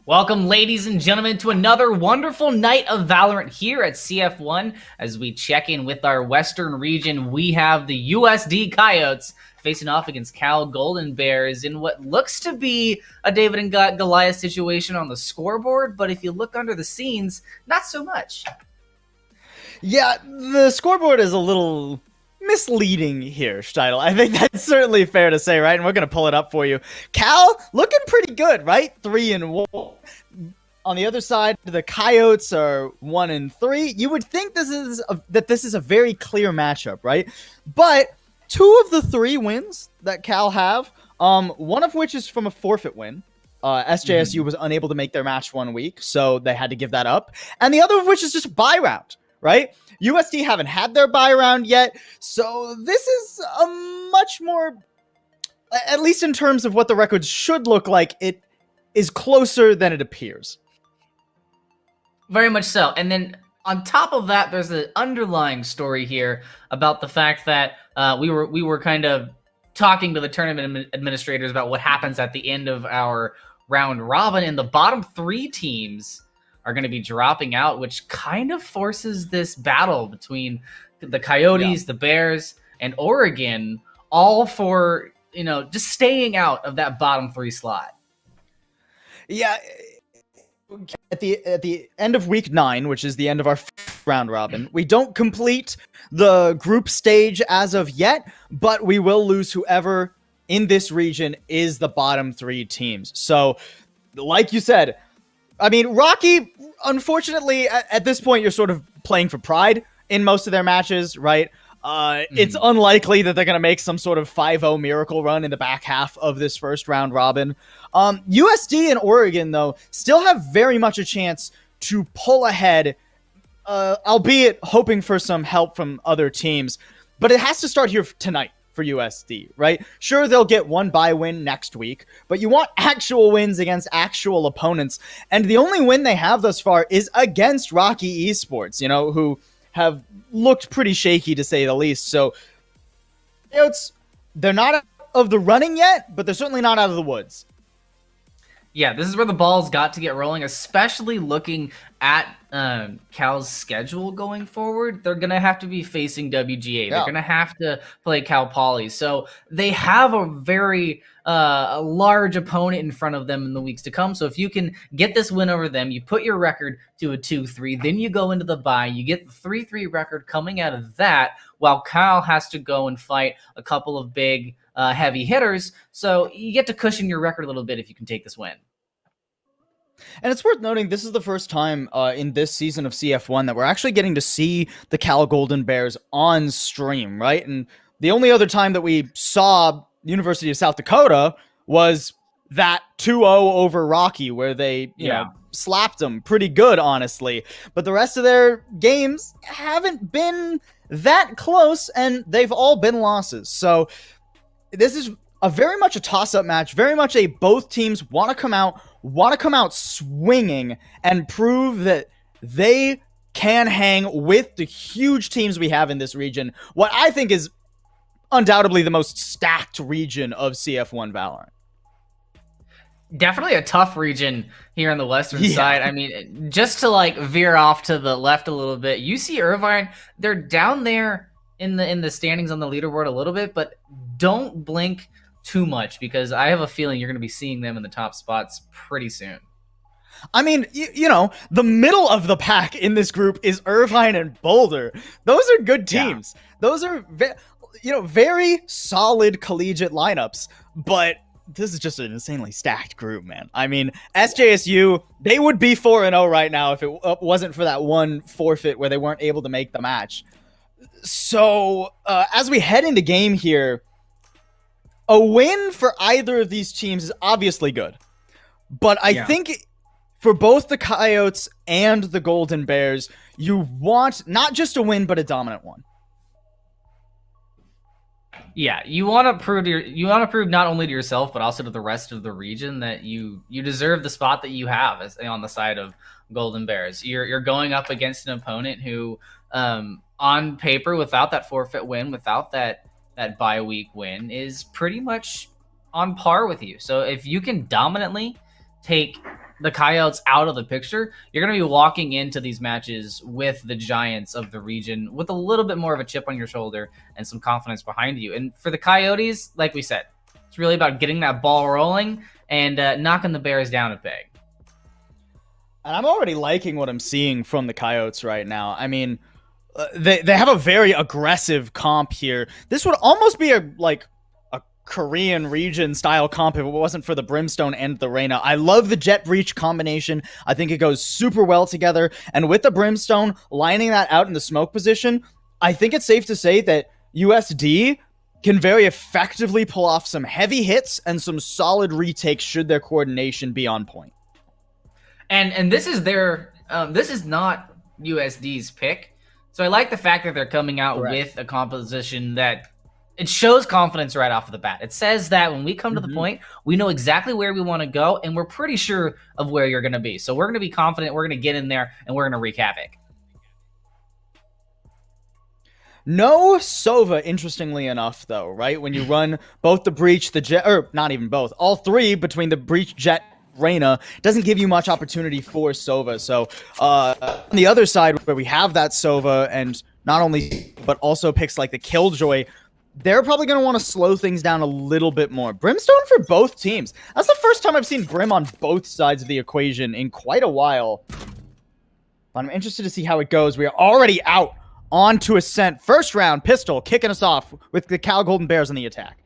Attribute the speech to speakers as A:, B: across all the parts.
A: Welcome, ladies and gentlemen, to another wonderful night of Valorant here at CF1. As we check in with our Western region, we have the USD Coyotes facing off against Cal Golden Bears in what looks to be a David and Goliath situation on the scoreboard, but if you look under the scenes, not so much.
B: Yeah, the scoreboard is a little misleading here, Steidl. I think that's certainly fair to say, right? And we're going to pull it up for you. Cal looking pretty good, right? 3-1. On the other side, the Coyotes are 1-3. You would think this is a very clear matchup, right? But two of the three wins that Cal have, one of which is from a forfeit win. SJSU was unable to make their match 1 week, so they had to give that up. And the other of which is just a bye round, right? USD haven't had their bye round yet, so this is a much more, at least in terms of what the records should look like, it is closer than it appears.
A: Very much so. And then on top of that, there's an underlying story here about the fact that we were kind of talking to the tournament administrators about what happens at the end of our round robin, and the bottom three teams are going to be dropping out, which kind of forces this battle between the Coyotes, the Bears, and Oregon, all for, just staying out of that bottom three slot.
B: Yeah. At the end of week 9, which is the end of our round robin, we don't complete the group stage as of yet, but we will lose whoever in this region is the bottom three teams. So, like you said, I mean, Rocky, unfortunately, at this point, you're sort of playing for pride in most of their matches, right? It's unlikely that they're going to make some sort of 5-0 miracle run in the back half of this first round robin. USD and Oregon, though, still have very much a chance to pull ahead, albeit hoping for some help from other teams. But it has to start here tonight for USD, right? Sure, they'll get one bye win next week, but you want actual wins against actual opponents. And the only win they have thus far is against Rocky Esports, who have looked pretty shaky to say the least. So they're not out of the running yet, but they're certainly not out of the woods.
A: Yeah, this is where the balls got to get rolling, especially looking at Cal's schedule going forward. They're going to have to be facing WGA. They're going to have to play Cal Poly. So they have a very large opponent in front of them in the weeks to come. So if you can get this win over them, you put your record to a 2-3, then you go into the bye, you get the 3-3 record coming out of that, while Cal has to go and fight a couple of big heavy hitters. So you get to cushion your record a little bit if you can take this win.
B: And it's worth noting, this is the first time in this season of CF1 that we're actually getting to see the Cal Golden Bears on stream, right? And the only other time that we saw University of South Dakota was that 2-0 over Rocky, where they, slapped them pretty good, honestly. But the rest of their games haven't been that close, and they've all been losses. So this is very much a toss-up match, very much a both teams want to come out swinging and prove that they can hang with the huge teams we have in this region. What I think is undoubtedly the most stacked region of CF1 Valorant.
A: Definitely a tough region here on the western side. I mean, just to veer off to the left a little bit, UC Irvine, they're down there in the standings on the leaderboard a little bit, but don't blink too much, because I have a feeling you're going to be seeing them in the top spots pretty soon.
B: I mean, the middle of the pack in this group is Irvine and Boulder. Those are good teams. Yeah. Those are, very solid collegiate lineups, but this is just an insanely stacked group, man. I mean, SJSU, they would be 4-0 right now if it wasn't for that one forfeit where they weren't able to make the match. So, as we head into game here, a win for either of these teams is obviously good. But I think for both the Coyotes and the Golden Bears, you want not just a win, but a dominant one.
A: Yeah, you want to prove not only to yourself, but also to the rest of the region that you deserve the spot that you have on the side of Golden Bears. You're going up against an opponent who, on paper, without that forfeit win, without that bye week win, is pretty much on par with you. So if you can dominantly take the Coyotes out of the picture, you're going to be walking into these matches with the giants of the region with a little bit more of a chip on your shoulder and some confidence behind you. And for the Coyotes, like we said, it's really about getting that ball rolling and knocking the Bears down a peg.
B: And I'm already liking what I'm seeing from the Coyotes right now. I mean, they have a very aggressive comp here. This would almost be a Korean region style comp if it wasn't for the Brimstone and the Reyna. I love the Jet Breach combination. I think it goes super well together. And with the Brimstone lining that out in the smoke position, I think it's safe to say that USD can very effectively pull off some heavy hits and some solid retakes should their coordination be on point.
A: And this is their this is not USD's pick. So I like the fact that they're coming out with a composition that it shows confidence right off of the bat. It says that when we come to the point, we know exactly where we want to go, and we're pretty sure of where you're going to be. So we're going to be confident, we're going to get in there, and we're going to wreak havoc.
B: No Sova, interestingly enough, though, right? When you run both the Breach, the Jet, or not even both, all three between the Breach, Jet, Reyna, doesn't give you much opportunity for Sova. So on the other side, where we have that Sova, and not only, but also picks like the Killjoy, they're probably going to want to slow things down a little bit more. Brimstone for both teams. That's the first time I've seen Brim on both sides of the equation in quite a while. But I'm interested to see how it goes. We are already out onto Ascent. First round, Pistol kicking us off with the Cal Golden Bears on the attack.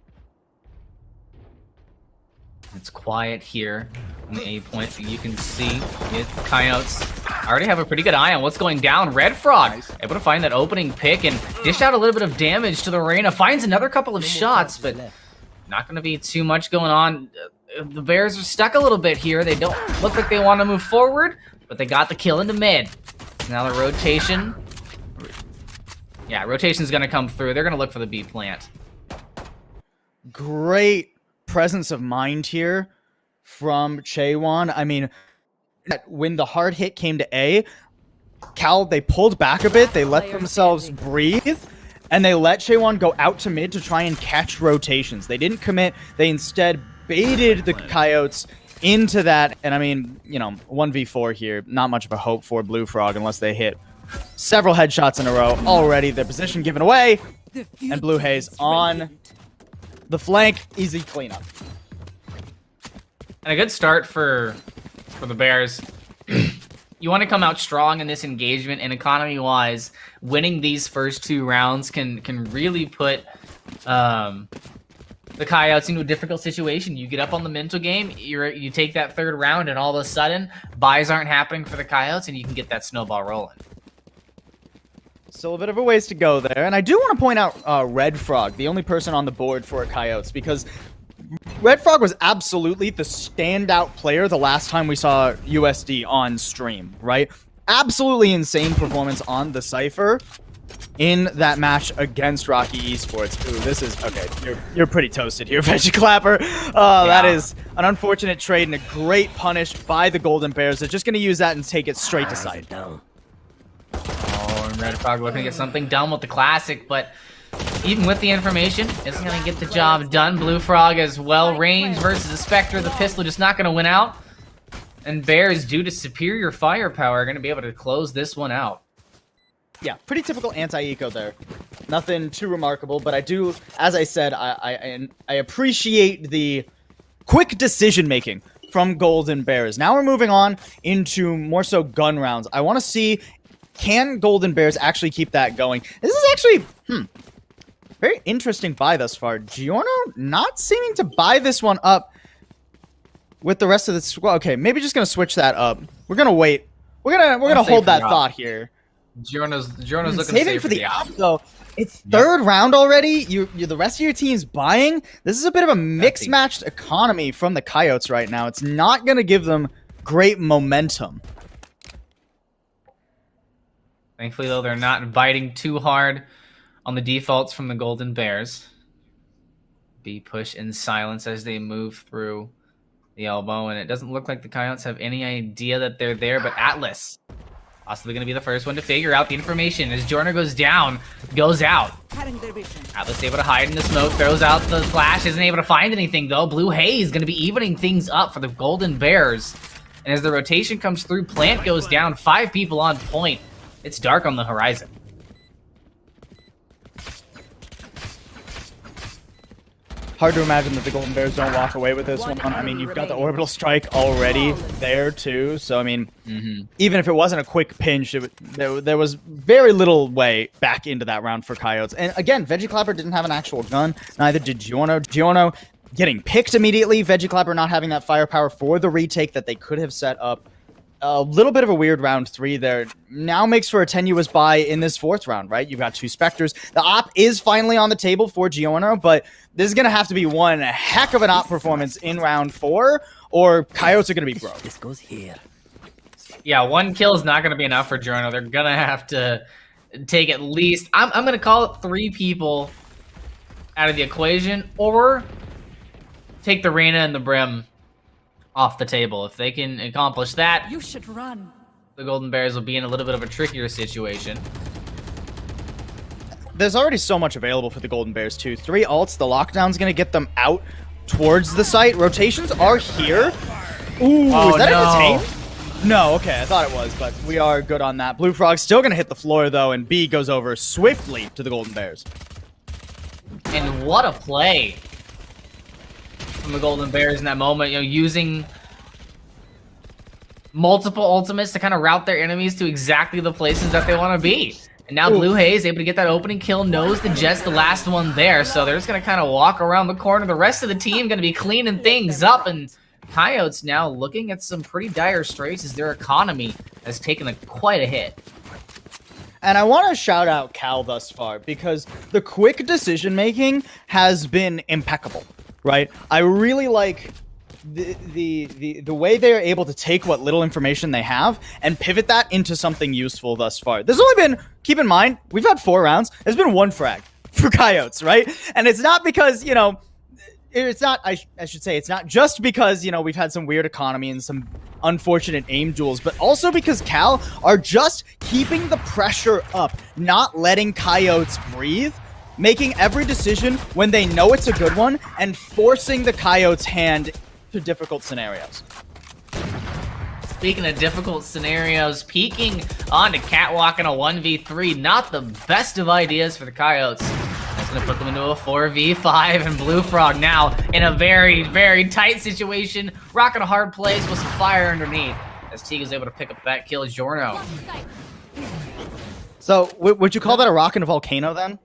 A: It's quiet here on the A point, so you can see the Coyotes already have a pretty good eye on what's going down. Red Frog able to find that opening pick and dish out a little bit of damage to the Reyna. Finds another couple of shots, but not going to be too much going on. The Bears are stuck a little bit here. They don't look like they want to move forward, but they got the kill into mid. Now the rotation. Yeah, rotation's going to come through. They're going to look for the B plant.
B: Great presence of mind here from Chaewon. I mean, when the hard hit came to A, Cal, they pulled back a bit, they let themselves breathe, and they let Chaewon go out to mid to try and catch rotations. They didn't commit, they instead baited the Coyotes into that, and I mean, you know, 1v4 here, not much of a hope for Blue Frog unless they hit several headshots in a row. Already their position given away, and Blue Haze on the flank, easy cleanup.
A: And a good start for the Bears. You want to come out strong in this engagement, and economy-wise, winning these first two rounds can really put the Coyotes into a difficult situation. You get up on the mental game, you take that third round, and all of a sudden, buys aren't happening for the Coyotes, and you can get that snowball rolling.
B: Still a bit of a ways to go there. And I do want to point out Red Frog, the only person on the board for Coyotes, because Red Frog was absolutely the standout player the last time we saw USD on stream, right? Absolutely insane performance on the Cypher in that match against Rocky Esports. Ooh, this is... Okay, you're pretty toasted here, Veggie Clapper. That is an unfortunate trade and a great punish by the Golden Bears. They're just going to use that and take it straight to side.
A: Oh, and Red Frog looking to get something done with the Classic, but even with the information, isn't going to get the job done. Blue Frog as well. Range versus the Spectre. The pistol just not going to win out. And Bears, due to superior firepower, are going to be able to close this one out.
B: Yeah, pretty typical anti-eco there. Nothing too remarkable, but I do, as I said, I appreciate the quick decision-making from Golden Bears. Now we're moving on into more so gun rounds. I want to see, can Golden Bears actually keep that going? This is actually, very interesting buy thus far. Giorno not seeming to buy this one up with the rest of the squad. Okay, maybe just gonna switch that up. We're gonna wait. We're gonna hold that thought here.
A: Giorno's looking
B: saving for the op though. It's third round already. You the rest of your team's buying. This is a bit of a mixed matched economy from the Coyotes right now. It's not gonna give them great momentum.
A: Thankfully though, they're not biting too hard on the defaults from the Golden Bears. B push in silence as they move through the elbow, and it doesn't look like the Coyotes have any idea that they're there, but Atlas possibly going to be the first one to figure out the information as Jorner goes down, goes out. Atlas able to hide in the smoke, throws out the flash, isn't able to find anything though. Blue Haze going to be evening things up for the Golden Bears. And as the rotation comes through, plant goes down, 5 people on point. It's dark on the horizon.
B: Hard to imagine that the Golden Bears don't walk away with this one. I mean, you've got the orbital strike already there too. So I mean, even if it wasn't a quick pinch, there was very little way back into that round for Coyotes. And again, Veggie Clapper didn't have an actual gun. Neither did Giorno. Giorno getting picked immediately. Veggie Clapper not having that firepower for the retake that they could have set up. A little bit of a weird round 3 there. Now makes for a tenuous buy in this 4th round, right? You've got 2 Spectres. The op is finally on the table for Giorno, but this is going to have to be one heck of an op performance in round 4, or Coyotes are going to be broke.
C: This goes here.
A: Yeah, 1 kill is not going to be enough for Giorno. They're going to have to take at least... I'm going to call it 3 people out of the equation, or take the Reyna and the Brim off the table. If they can accomplish that,
D: You should run.
A: the Golden Bears will be in a little bit of a trickier situation.
B: There's already so much available for the Golden Bears, too. 3 ults, the lockdown's going to get them out towards the site. Rotations are here. Ooh, is that a detain? No, okay, I thought it was, but we are good on that. Blue Frog's still going to hit the floor, though, and B goes over swiftly to the Golden Bears.
A: And what a play from the Golden Bears in that moment, you know, using multiple ultimates to kind of route their enemies to exactly the places that they want to be. And now Blue Haze able to get that opening kill, knows the Jet's the last one there, so they're just going to kind of walk around the corner. The rest of the team going to be cleaning things up, and Coyotes now looking at some pretty dire straits as their economy has taken quite a hit.
B: And I want to shout out Cal thus far, because the quick decision-making has been impeccable, right? I really like the way they're able to take what little information they have and pivot that into something useful thus far. There's only been, keep in mind, we've had 4 rounds. There's been 1 frag for Coyotes, right? And it's not because, you know, it's not, I should say, it's not just because, you know, we've had some weird economy and some unfortunate aim duels, but also because Cal are just keeping the pressure up, not letting Coyotes breathe, making every decision when they know it's a good one, and forcing the Coyotes' hand to difficult scenarios.
A: Speaking of difficult scenarios, peeking onto Catwalk in a 1v3, not the best of ideas for the Coyotes. That's going to put them into a 4v5, and Blue Frog now in a very, very tight situation, rocking a hard place with some fire underneath, as Teague is able to pick up that kill. Giorno.
B: So, would you call that a rock and a volcano then?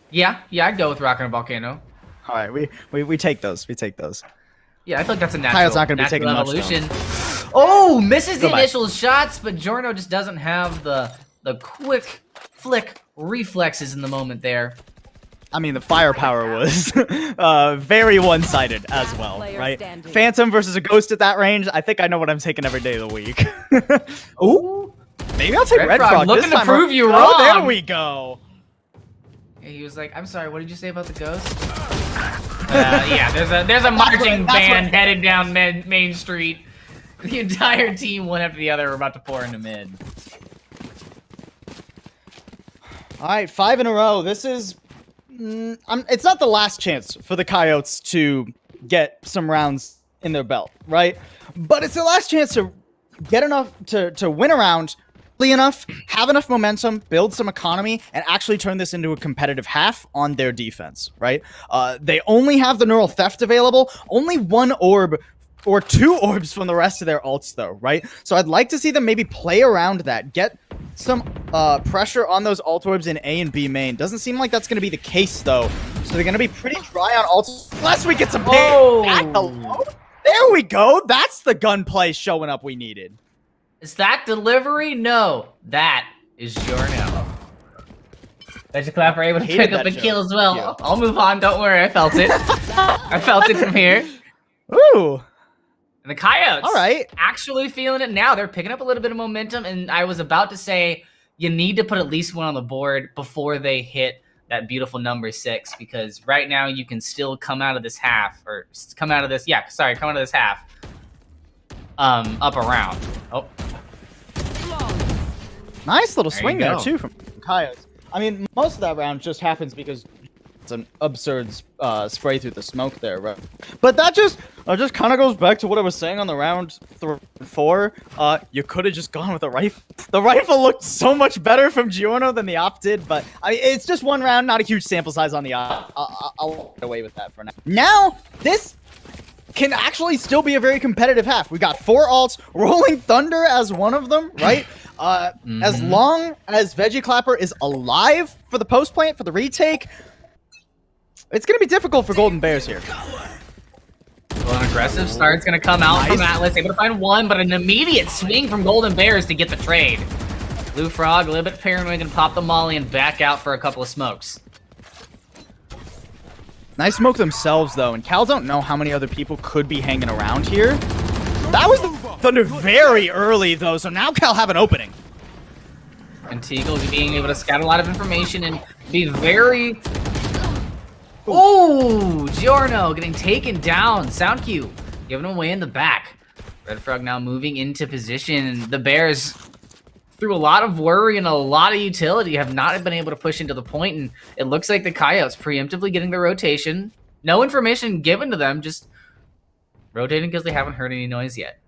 A: Yeah, I'd go with rocking a volcano.
B: All right, we take those. We take those.
A: Yeah, I feel like that's a natural,
B: Coyote's not gonna be taking much,
A: evolution. Oh, misses the initial shots, but Giorno just doesn't have the quick flick reflexes in the moment there.
B: I mean, the firepower was very one-sided as well, right? Phantom versus a Ghost at that range. I think I know what I'm taking every day of the week. Ooh, maybe I'll take Red Frog
A: looking
B: this
A: to prove you wrong.
B: Oh, there we go.
A: Yeah, he was like, "I'm sorry, what did you say about the Ghost?" Yeah, there's a marching band headed down Main Street. The entire team, one after the other, are about to pour into mid.
B: All right, 5 in a row. This is... it's not the last chance for the Coyotes to get some rounds in their belt, right? But it's the last chance to get enough to win a round, enough, have enough momentum, build some economy, and actually turn this into a competitive half on their defense, right? They only have the Neural Theft available, only 1 orb or 2 orbs from the rest of their ults though, right? So I'd like to see them maybe play around that, get some pressure on those ult orbs in A and B main. Doesn't seem like that's going to be the case though, so they're going to be pretty dry on ults unless we get some hello. There we go. That's the gunplay showing up we needed.
A: Is that delivery? No, that is Giorno. Veggie Clapper able to pick up a kill as well. Yeah. I'll move on. Don't worry, I felt it. I felt it from here.
B: Ooh.
A: And the Coyotes,
B: all right,
A: actually feeling it now. They're picking up a little bit of momentum, and I was about to say you need to put at least 1 on the board before they hit that beautiful number 6, because right now you can still come out of this half, or come out of this, come out of this half, up around. Oh.
B: Nice little swing there, too, from Coyotes. I mean, most of that round just happens because It's an absurd spray through the smoke there, right? But that just kind of goes back to what I was saying on the round 3 and 4. You could have just gone with a rifle. The rifle looked so much better from Giorno than the op did, but I mean, it's just one round, not a huge sample size on the op. I'll get away with that for now. Now, this can actually still be a very competitive half. We got 4 alts, Rolling Thunder as one of them, right? As long as Veggie Clapper is alive for the post plant, for the retake, it's going to be difficult for Golden Bears here.
A: Well, an aggressive start's going to come out from Atlas, able to find one, but an immediate swing from Golden Bears to get the trade. Blue Frog, a little bit paranoid, going to pop the molly and back out for a couple of smokes.
B: Nice smoke themselves, though, and Cal don't know how many other people could be hanging around here. That was the Thunder very early, though, so now Cal have an opening.
A: And Teagle being able to scout a lot of information and be very... Ooh, Giorno getting taken down. Sound cue, giving him away in the back. Red Frog now moving into position. The Bears, through a lot of worry and a lot of utility, have not been able to push into the point, and it looks like the Coyotes preemptively getting the rotation. No information given to them, just rotating because they haven't heard any noise yet.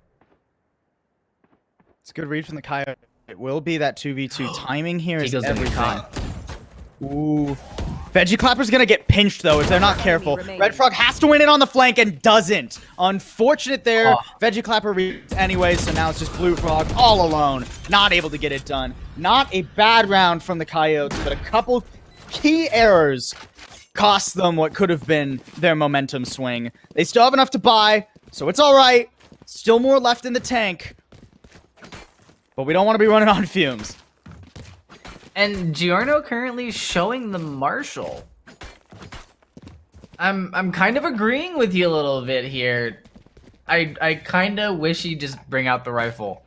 B: It's a good read from the Coyote. It will be that 2v2 timing here is everything. Ooh. Veggie Clapper's gonna get pinched though if they're not careful. Red Frog has to win it on the flank and doesn't. Unfortunate there. Veggie Clapper reads anyway, so now it's just Blue Frog all alone. Not able to get it done. Not a bad round from the Coyotes, but a couple key errors cost them what could have been their momentum swing. They still have enough to buy, so it's alright. Still more left in the tank. But we don't want to be running on fumes.
A: And Giorno currently showing the Marshall. I'm kind of agreeing with you a little bit here. I kind of wish he'd just bring out the rifle.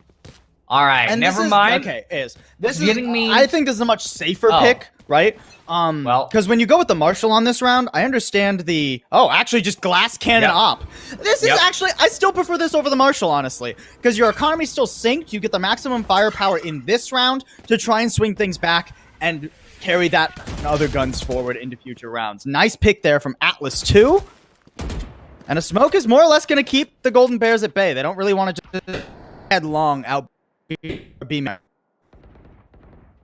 A: All right, and never mind.
B: Okay, this is getting me. I think this is a much safer pick, right? Well, because when you go with the Marshall on this round, I understand the actually just glass cannon op. This is actually I still prefer this over the Marshall, honestly, because your economy's still synced. You get the maximum firepower in this round to try and swing things back and carry that and other guns forward into future rounds. Nice pick there from Atlas 2. And a smoke is more or less going to keep the Golden Bears at bay. They don't really want to just headlong out B.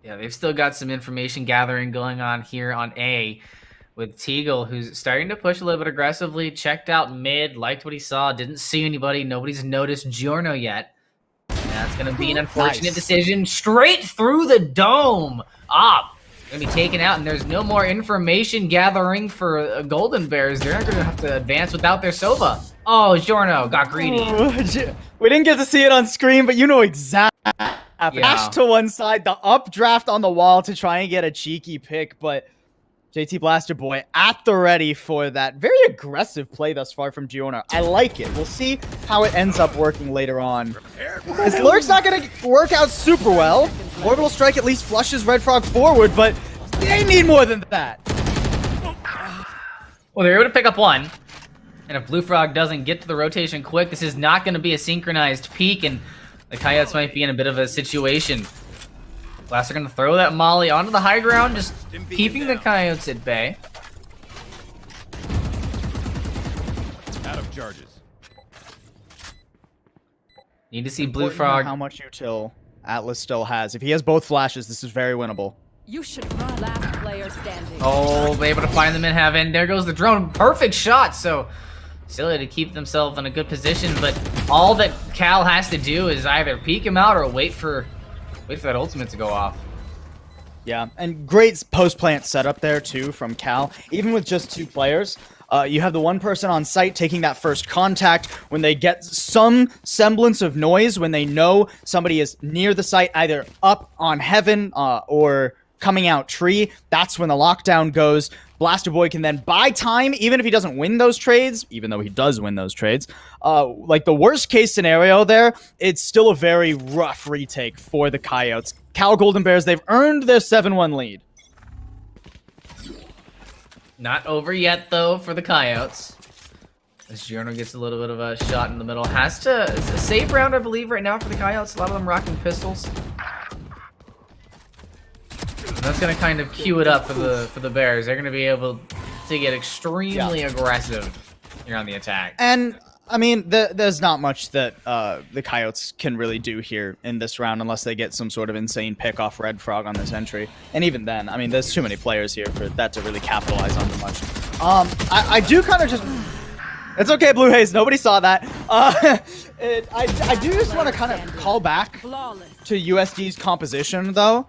A: Yeah, they've still got some information gathering going on here on A with Teagle, who's starting to push a little bit aggressively, checked out mid, liked what he saw, didn't see anybody, nobody's noticed Giorno yet. And that's going to be an unfortunate decision straight through the dome. Going to be taken out, and there's no more information gathering for Golden Bears. They're not going to have to advance without their Sova. Oh, Giorno got greedy.
B: We didn't get to see it on screen, but you know exactly. Dash to one side, the updraft on the wall to try and get a cheeky pick, but JT Blaster Boy at the ready for that very aggressive play thus far from Giorno. I like it. We'll see how it ends up working later on. His lurk's not going to work out super well. Orbital Strike at least flushes Red Frog forward, but they need more than that.
A: Well, they're able to pick up one. And if Blue Frog doesn't get to the rotation quick, this is not going to be a synchronized peak, and the Coyotes might be in a bit of a situation. Blaster going to throw that molly onto the high ground, just keeping the Coyotes at bay.
C: Out of charges.
A: Need to see Blue Frog.
B: How much util Atlas still has. If he has both flashes, this is very winnable.
D: You should run. Last player standing.
A: Oh, able to find them in heaven. There goes the drone. Perfect shot. So silly to keep themselves in a good position, but all that Cal has to do is either peek him out or wait for that ultimate to go off.
B: Yeah, and great post-plant setup there, too, from Cal. Even with just 2 players, you have the one person on site taking that first contact when they get some semblance of noise, when they know somebody is near the site, either up on heaven or coming out tree. That's when the lockdown goes. Blaster Boy can then buy time, even if he doesn't win those trades, even though he does win those trades. Like the worst case scenario there, it's still a very rough retake for the Coyotes. Cal Golden Bears, they've earned their 7-1 lead.
A: Not over yet, though, for the Coyotes. As Giorno gets a little bit of a shot in the middle. It's a safe round, I believe, right now for the Coyotes. A lot of them rocking pistols. And that's going to kind of cue it up for the Bears. They're going to be able to get extremely aggressive here on the attack.
B: And I mean, there's not much that the Coyotes can really do here in this round unless they get some sort of insane pick off Red Frog on this entry. And even then, I mean, there's too many players here for that to really capitalize on too much. I do kind of just... It's okay, Blue Haze. Nobody saw that. I do just want to kind of call back to USD's composition, though.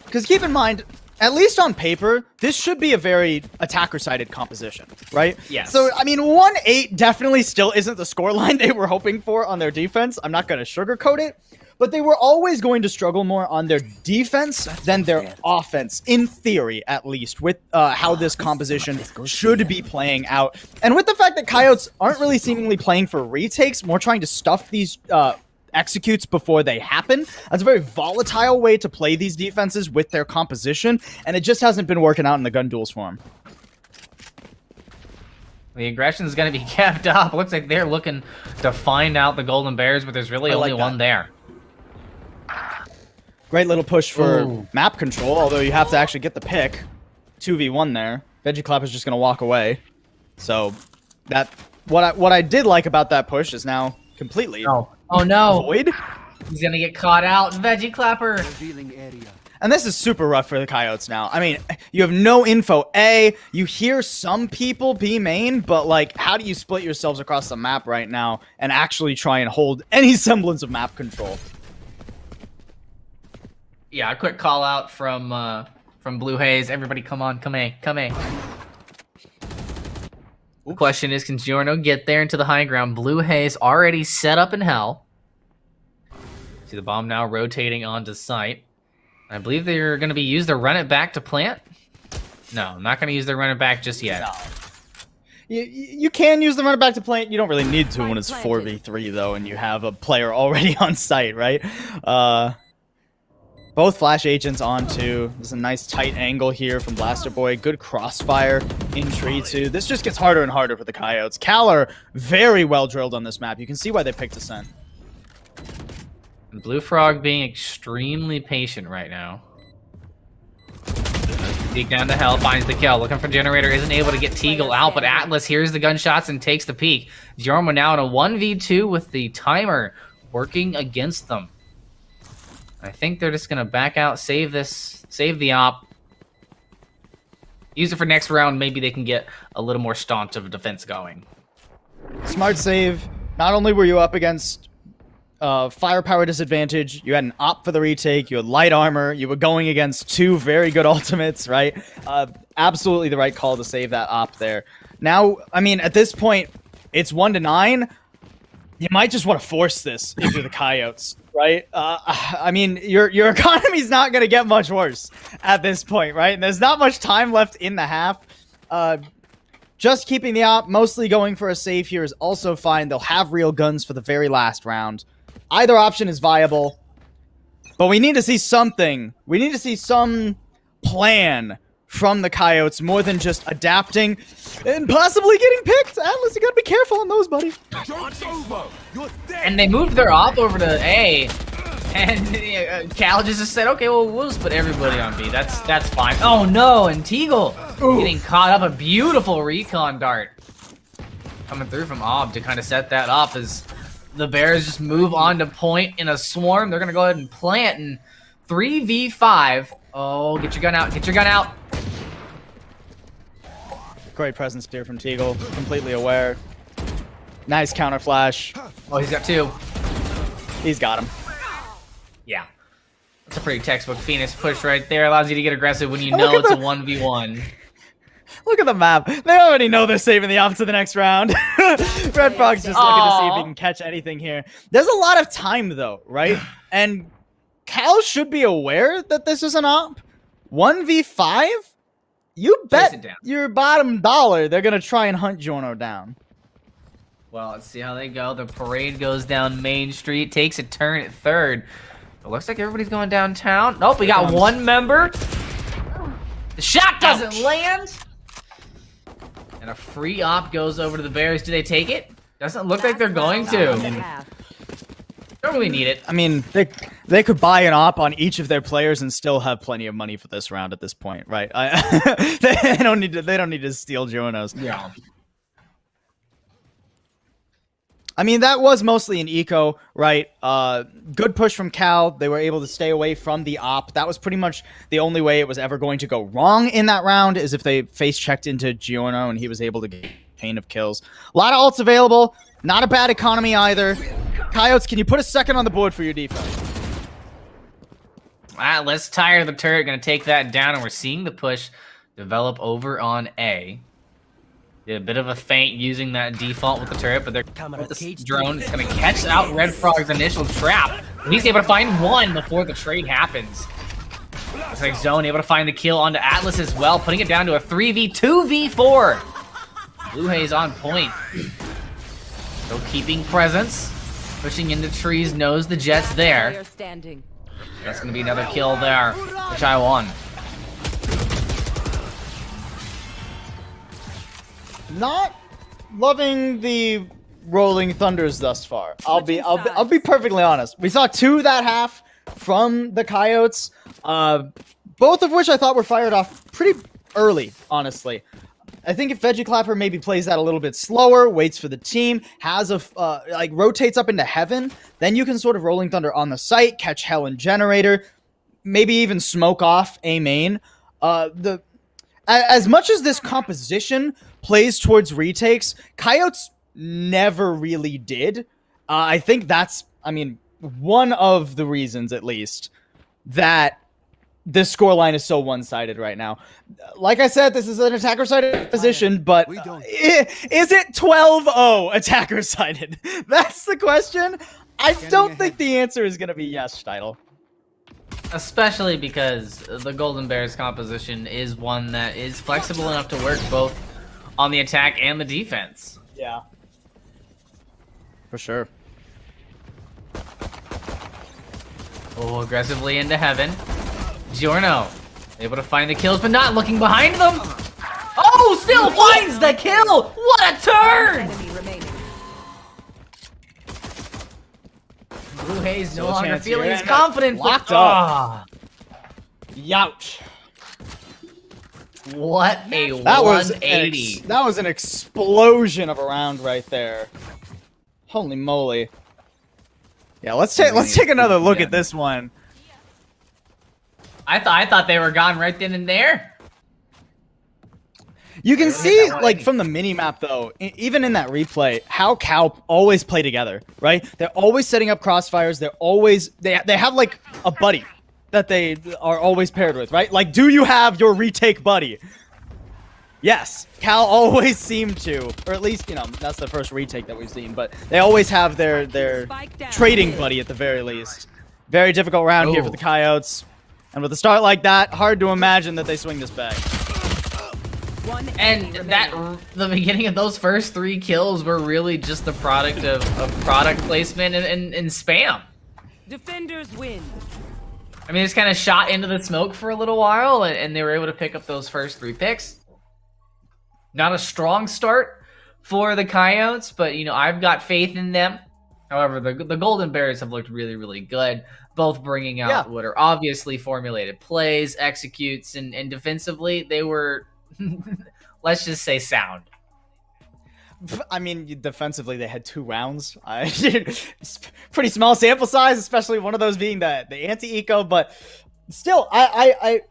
B: Because keep in mind, at least on paper, this should be a very attacker-sided composition, right?
A: Yes.
B: So, I mean, 1-8 definitely still isn't the scoreline they were hoping for on their defense. I'm not going to sugarcoat it. But they were always going to struggle more on their defense than their offense, in theory, at least, with how this composition should be playing out. And with the fact that Coyotes aren't really seemingly playing for retakes, more trying to stuff these executes before they happen. That's a very volatile way to play these defenses with their composition, and it just hasn't been working out in the gun duels for them.
A: The aggression is going to be kept up. Looks like they're looking to find out the Golden Bears, but there's really only one there.
B: Great little push for map control, although you have to actually get the pick. 2v1 there. Veggie Clap is just going to walk away. So, that what I did like about that push is now completely
A: Oh no!
B: void.
A: He's gonna get caught out. Veggie Clapper.
B: And this is super rough for the Coyotes now. I mean, you have no info. A, you hear some people B main, but like, how do you split yourselves across the map right now and actually try and hold any semblance of map control?
A: Yeah, a quick call out from Blue Haze. Everybody, come on, come A. The question is, can Giorno get there into the high ground? Blue Haze already set up in hell. See the bomb now rotating onto site. I believe they're going to be used to run it back to plant. No, I'm not going to use the run it back just yet.
B: No. You can use the run it back to plant. You don't really need to when it's 4v3 though, and you have a player already on site, right? Both flash agents on two. There's a nice tight angle here from Blaster Boy. Good crossfire in tree two. This just gets harder and harder for the Coyotes. Cal are very well drilled on this map. You can see why they picked Ascent.
A: And Blue Frog being extremely patient right now. Deep down to hell, finds the kill. Looking for Generator, isn't able to get Teagle out, but Atlas hears the gunshots and takes the peek. Jormo now in a 1v2 with the timer working against them. I think they're just going to back out, save the op. Use it for next round. Maybe they can get a little more staunch of a defense going.
B: Smart save. Not only were you up against firepower disadvantage, you had an op for the retake, you had light armor, you were going against two very good ultimates, right? Absolutely the right call to save that op there. Now, I mean, at this point, it's 1-9. You might just want to force this if you're the Coyotes, right? I mean, your economy's not going to get much worse at this point, right? And there's not much time left in the half. Just keeping the op, mostly going for a save here is also fine. They'll have real guns for the very last round. Either option is viable, but we need to see something. We need to see some plan from the Coyotes more than just adapting and possibly getting picked. Atlas, you gotta be careful on those, buddy.
A: And they moved their op over to A, and Cal just said, okay, well, we'll just put everybody on B. That's fine. Oh no, and Teagle getting caught up. A beautiful recon dart coming through from Ob to kind of set that up as the Bears just move on to point in a swarm. They're gonna go ahead and plant in 3v5. Oh, get your gun out, get your gun out.
B: Great presence here from Teagle, completely aware. Nice counter flash.
A: Oh, he's got two.
B: He's got him.
A: Yeah. That's a pretty textbook Phoenix push right there. Allows you to get aggressive when you know it's a 1v1.
B: Look at the map. They already know they're saving the op to the next round. Red Frog's just looking to see if he can catch anything here. There's a lot of time, though, right? And Cal should be aware that this is an op. 1v5? You bet your bottom dollar they're going to try and hunt Jorno down.
A: Well, let's see how they go. The parade goes down Main Street, takes a turn at third. It looks like everybody's going downtown. Nope, we got one member. The shot doesn't land. And a free op goes over to the Bears. Do they take it? Doesn't look like they're going to.
B: I mean,
A: don't really need it.
B: I mean, They could buy an op on each of their players and still have plenty of money for this round at this point, right? They don't need to steal Jonas.
A: Yeah.
B: I mean, that was mostly an eco, right? Good push from Cal. They were able to stay away from the op. That was pretty much the only way it was ever going to go wrong in that round, is if they face checked into Giorno and he was able to get a chain of kills. A lot of ults available. Not a bad economy either. Coyotes, can you put a second on the board for your defense?
A: Let's tire the turret. Going to take that down, and we're seeing the push develop over on A. Did a bit of a feint using that default with the turret, but this drone is going to catch out Red Frog's initial trap. He's able to find one before the trade happens. Looks like Zone able to find the kill onto Atlas as well, putting it down to a 3v2v4. Blue Haze on point. Still keeping presence. Pushing into trees, knows the Jet's there.
D: Player standing.
A: That's going to be another kill there, which I won.
B: Not loving the Rolling Thunders thus far. I'll be perfectly honest. We saw 2 that half from the Coyotes, both of which I thought were fired off pretty early, honestly. I think if Veggie Clapper maybe plays that a little bit slower, waits for the team, has a like rotates up into Heaven, then you can sort of Rolling Thunder on the site, catch Hell and Generator, maybe even smoke off A main. As much as this composition plays towards retakes, Coyotes never really did. I think that's, I mean, one of the reasons, at least, that this scoreline is so one-sided right now. Like I said, this is an attacker-sided position, but is it 12-0 attacker-sided? That's the question. I don't think the answer is going to be yes, Steidl.
A: Especially because the Golden Bears composition is one that is flexible enough to work both on the attack and the defense.
B: Yeah. For sure.
A: Oh, aggressively into Heaven. Giorno able to find the kills, but not looking behind them. Oh, still finds the kill. What a turn!
D: Enemy remaining.
A: Blue Haze no
B: Still a
A: longer
B: chance
A: feeling
B: here.
A: as confident.
B: Locked
A: but,
B: up. Youch.
A: What a
B: That was
A: 180.
B: that was an explosion of a round right there. Holy moly. Yeah, let's take another look at this one.
A: I thought they were gone right then and there.
B: You can see, like, from the mini-map, though, even in that replay, how Cal always play together, right? They're always setting up crossfires. They're always... They have, like, a buddy that they are always paired with, right? Like, do you have your retake buddy? Yes. Cal always seemed to, or at least, you know, that's the first retake that we've seen, but they always have their trading buddy at the very least. Very difficult round here for the Coyotes. And with a start like that, hard to imagine that they swing this back.
A: And the beginning of those first 3 kills were really just the product of product placement and spam.
D: Defenders win.
A: I mean, just kind of shot into the smoke for a little while, and they were able to pick up those first 3 picks. Not a strong start for the Coyotes, but, you know, I've got faith in them. However, the Golden Bears have looked really, really good, both bringing out what are obviously formulated plays, executes, and defensively, they were, let's just say, sound.
B: I mean, defensively, they had 2 rounds. Pretty small sample size, especially one of those being the anti-eco, but still,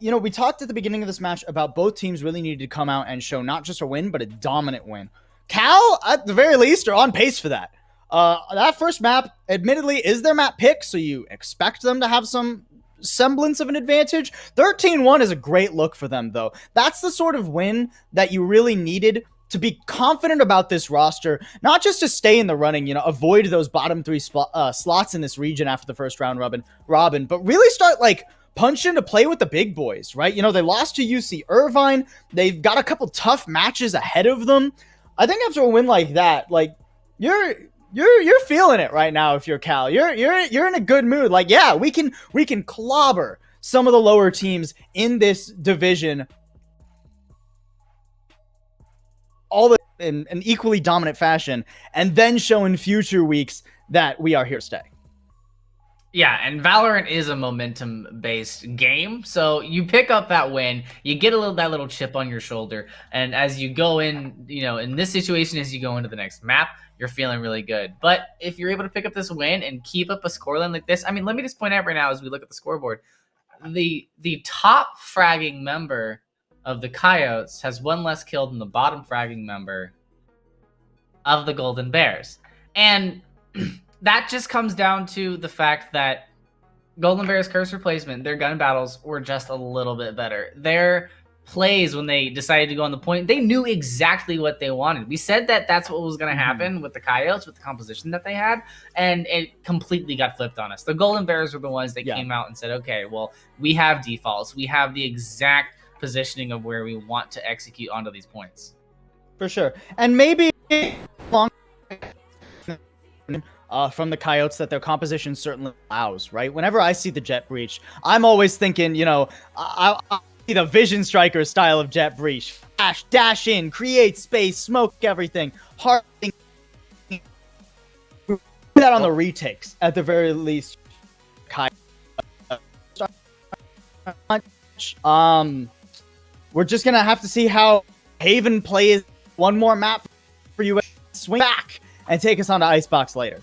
B: you know, we talked at the beginning of this match about both teams really needed to come out and show not just a win, but a dominant win. Cal, at the very least, are on pace for that. That first map, admittedly, is their map pick, so you expect them to have some semblance of an advantage. 13-1 is a great look for them, though. That's the sort of win that you really needed to be confident about this roster, not just to stay in the running, you know, avoid those bottom 3 slots in this region after the first round robin, but really start, like, punching to play with the big boys, right? You know, they lost to UC Irvine. They've got a couple tough matches ahead of them. I think after a win like that, like, you're feeling it right now. If you're Cal, you're in a good mood. Like, yeah, we can clobber some of the lower teams in this division, all in an equally dominant fashion, and then show in future weeks that we are here to stay.
A: Yeah, and Valorant is a momentum-based game, so you pick up that win, you get that little chip on your shoulder, and as you go in, in this situation, as you go into the next map, you're feeling really good. But if you're able to pick up this win and keep up a scoreline like this, I mean, let me just point out right now as we look at the scoreboard, the top fragging member of the Coyotes has one less kill than the bottom fragging member of the Golden Bears, and that just comes down to the fact that Golden Bears curse replacement, their gun battles were just a little bit better. Their plays when they decided to go on the point, they knew exactly what they wanted. We said that that's what was going to happen with the Coyotes, with the composition that they had, and it completely got flipped on us. The Golden Bears were the ones that came out and said, okay, well, we have defaults. We have the exact positioning of where we want to execute onto these points.
B: For sure. And maybe long from the Coyotes that their composition certainly allows, right? Whenever I see the Jet Breach, I'm always thinking, I see the Vision Striker style of Jet Breach. Dash in, create space, smoke everything, hard that on the retakes at the very least. We're just gonna have to see how Haven plays one more map for you. Swing back and take us on to Icebox later.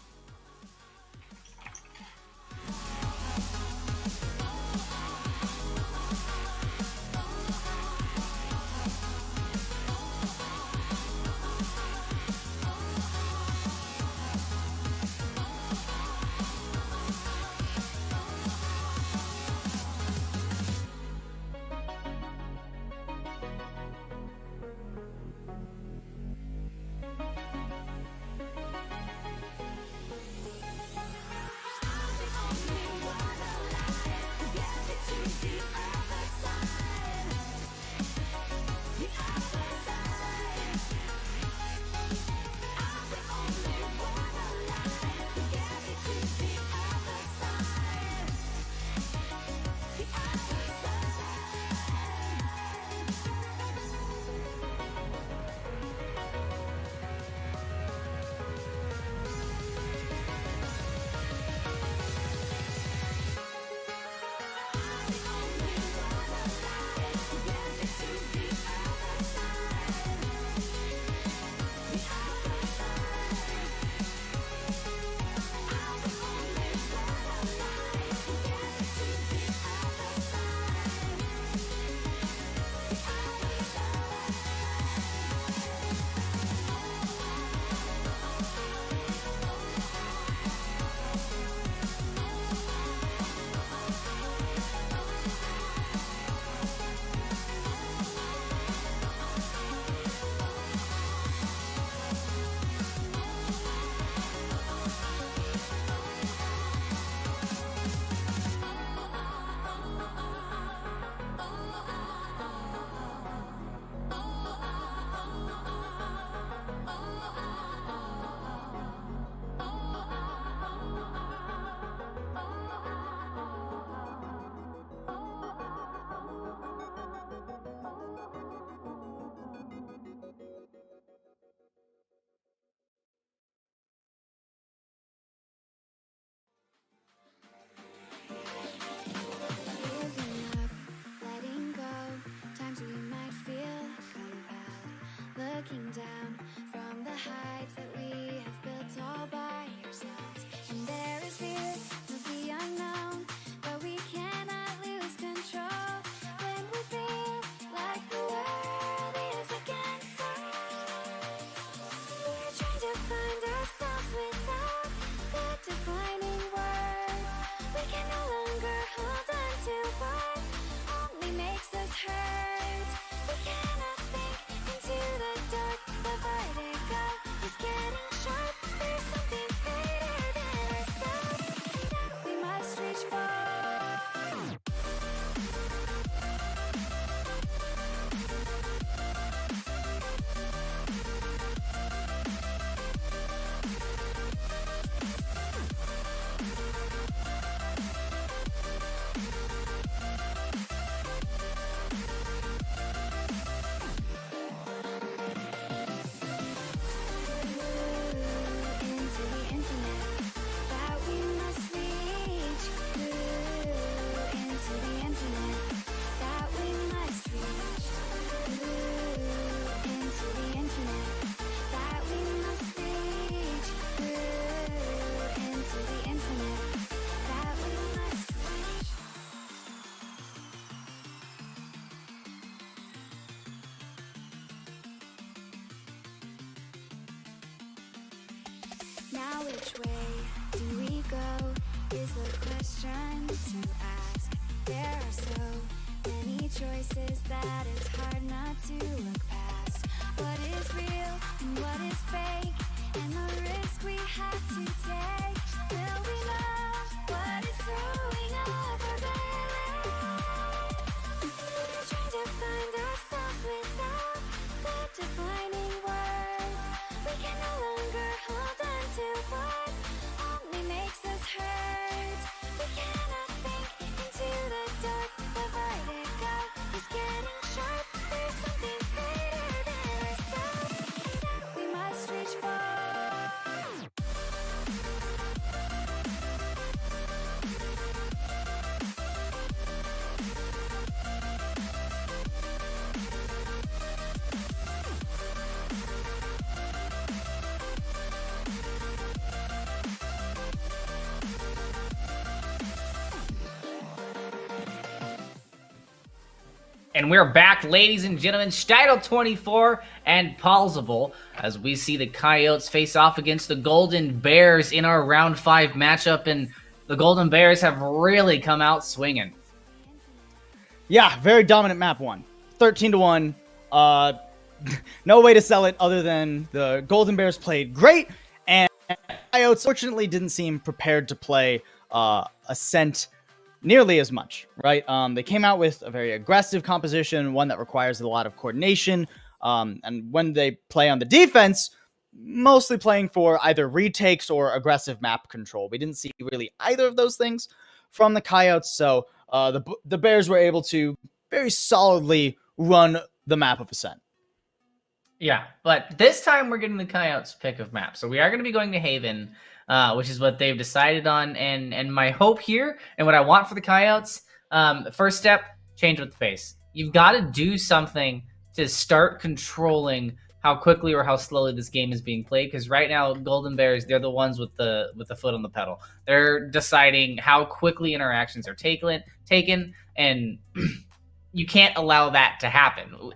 E: Looking down from the heights that we have built all by ourselves, and there is fear of the unknown, but we cannot lose control when we feel like the world is against us. We're trying to find ourselves without the defining words. We can no longer hold on to what only makes us hurt. We cannot sink into the dark, the vertigo is getting way do we go is the question to ask. There are so many choices that it's hard not to look past. What is real and what is fake, and the risk we have to take. Will we know what is throwing off our balance? We're trying to find ourselves without the defining words. We can no longer hold on to what only makes us hurt. We cannot sink into the dark. The vertigo is getting sharp. There's something greater than ourselves that we must reach for.
A: And we're back, ladies and gentlemen, Steidel 24 and Paulsable, as we see the Coyotes face off against the Golden Bears in our round 5 matchup, and the Golden Bears have really come out swinging.
B: Yeah, very dominant map one. 13-1. No way to sell it other than the Golden Bears played great, and Coyotes fortunately didn't seem prepared to play Ascent nearly as much, right? They came out with a very aggressive composition, one that requires a lot of coordination, and when they play on the defense, mostly playing for either retakes or aggressive map control. We didn't see really either of those things from the Coyotes, so the Bears were able to very solidly run the map of Ascent.
A: Yeah, but this time we're getting the Coyotes' pick of map. So we are going to be going to Haven, which is what they've decided on. And my hope here, and what I want for the Coyotes, first step, change with the pace. You've got to do something to start controlling how quickly or how slowly this game is being played. Because right now, Golden Bears, they're the ones with the foot on the pedal. They're deciding how quickly interactions are taken, and you can't allow that to happen.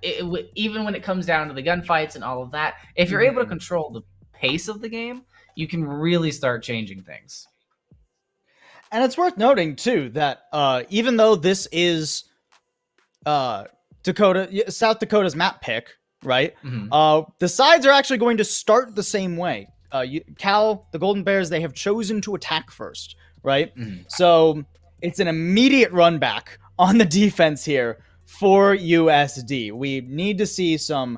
A: Even when it comes down to the gunfights and all of that, if you're able to control the pace of the game, you can really start changing things.
B: And it's worth noting, too, that even though this is South Dakota's map pick, right? The sides are actually going to start the same way. The Golden Bears, they have chosen to attack first, right? So it's an immediate run back on the defense here for USD. We need to see some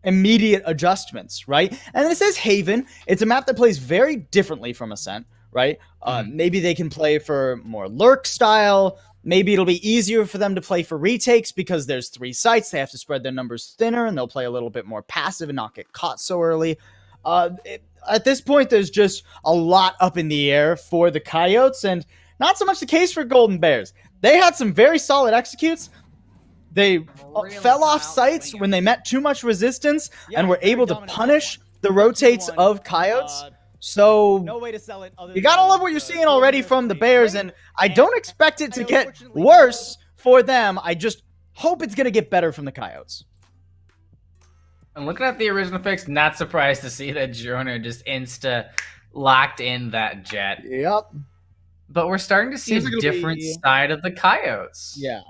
B: immediate adjustments, right? And this is Haven. It's a map that plays very differently from Ascent, right? Maybe they can play for more lurk style. Maybe it'll be easier for them to play for retakes because there's 3 sites. They have to spread their numbers thinner, and they'll play a little bit more passive and not get caught so early. At this point, there's just a lot up in the air for the Coyotes, and not so much the case for Golden Bears. They had some very solid executes. They fell off sites when they met too much resistance and were able to punish the rotates of Coyotes. So
F: No way to sell it other
B: you gotta
F: than
B: love what you're seeing already from the Bears, and I don't expect it to
F: I
B: get
F: unfortunately
B: worse for them. I just hope it's gonna get better from the Coyotes.
A: And looking at the original picks, not surprised to see that Joner just insta locked in that jet.
B: Yep.
A: But we're starting to see
B: Seems
A: a
B: like it'll
A: different
B: be-
A: side of the Coyotes.
B: Yeah.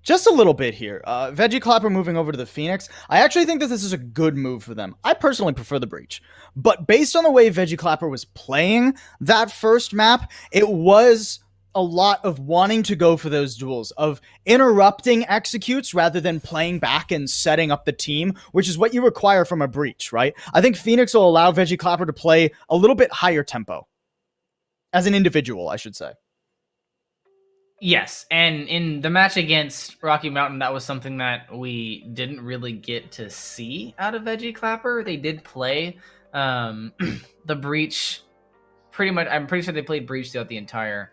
B: Just a little bit here. Veggie Clapper moving over to the Phoenix. I actually think that this is a good move for them. I personally prefer the Breach. But based on the way Veggie Clapper was playing that first map, it was a lot of wanting to go for those duels, of interrupting executes rather than playing back and setting up the team, which is what you require from a Breach, right? I think Phoenix will allow Veggie Clapper to play a little bit higher tempo. As an individual, I should say.
A: Yes, and in the match against Rocky Mountain, that was something that we didn't really get to see out of Veggie Clapper. They did play the Breach pretty much. I'm pretty sure they played Breach throughout the entire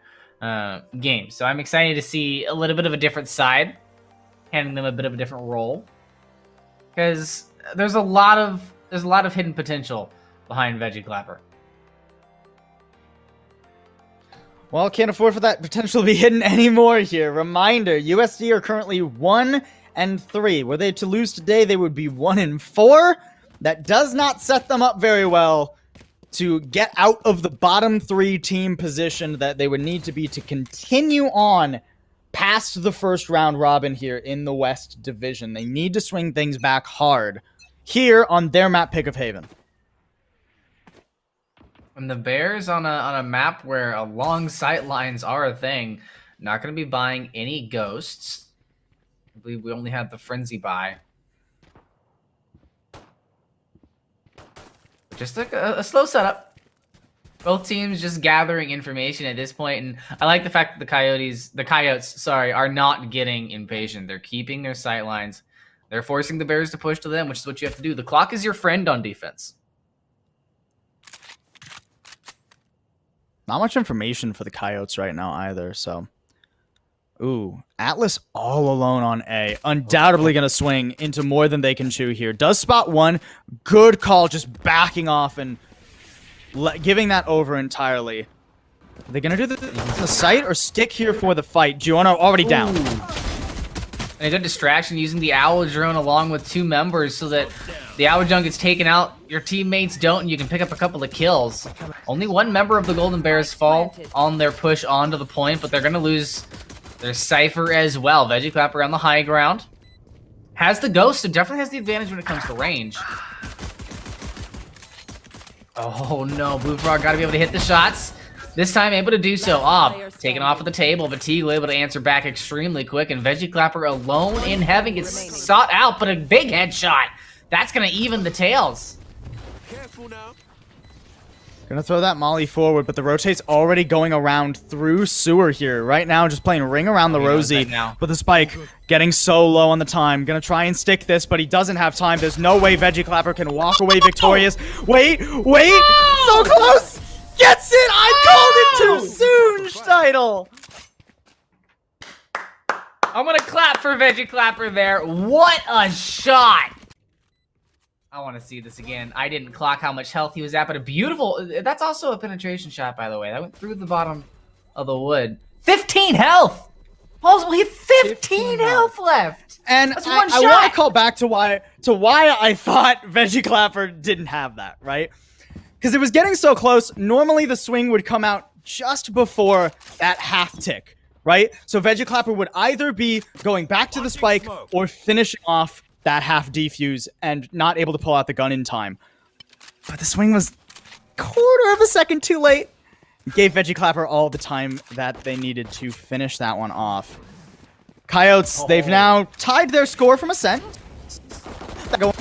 A: game. So I'm excited to see a little bit of a different side, handing them a bit of a different role, because there's a lot of hidden potential behind Veggie Clapper.
B: Well, can't afford for that potential to be hidden anymore here. Reminder, USD are currently 1-3. Were they to lose today, they would be 1-4. That does not set them up very well to get out of the bottom 3 team position that they would need to be to continue on past the first round robin here in the West Division. They need to swing things back hard here on their map pick of Haven.
A: And the Bears on a map where long sight lines are a thing, not going to be buying any ghosts. I believe we only have the Frenzy buy. Just a slow setup. Both teams just gathering information at this point, and I like the fact that the Coyotes, are not getting impatient. They're keeping their sight lines. They're forcing the Bears to push to them, which is what you have to do. The clock is your friend on defense.
B: Not much information for the Coyotes right now either, so. Ooh, Atlas all alone on A. Undoubtedly going to swing into more than they can chew here. Does spot one. Good call, just backing off and giving that over entirely. Are they going to do the site or stick here for the fight? Giorno already down.
A: And a good distraction using the Owl drone along with 2 members so that the Owl drone gets taken out, your teammates don't, and you can pick up a couple of kills. Only 1 member of the Golden Bears fall on their push onto the point, but they're going to lose their Cypher as well. Veggie Clapper on the high ground. Has the Ghost, so definitely has the advantage when it comes to range. Oh no, Blue Frog got to be able to hit the shots. This time able to do so. Taken off of the table, but Teagle able to answer back extremely quick, and Veggie Clapper alone in heaven gets sought out, but a big headshot. That's going to even the tails.
C: Careful now.
B: Gonna throw that molly forward, but the rotate's already going around through sewer here. Right now, just playing ring around the Rosie. But the spike getting so low on the time. Gonna try and stick this, but he doesn't have time. There's no way Veggie Clapper can walk away victorious. Wait! So close! Gets it! I called it too soon, title!
A: I'm gonna clap for Veggie Clapper there. What a shot! I want to see this again. I didn't clock how much health he was at, but a beautiful... That's also a penetration shot, by the way. That went through the bottom of the wood. 15 health! Paul's he had 15 health left!
B: And
A: that's one
B: I
A: shot!
B: want to call back to why I thought Veggie Clapper didn't have that, right? Because it was getting so close. Normally, the swing would come out just before that half tick, right? So Veggie Clapper would either be going back to the spike or finishing off that half defuse and not able to pull out the gun in time. But the swing was quarter of a second too late. Gave Veggie Clapper all the time that they needed to finish that one off. Coyotes, they've now tied their score from Ascent. And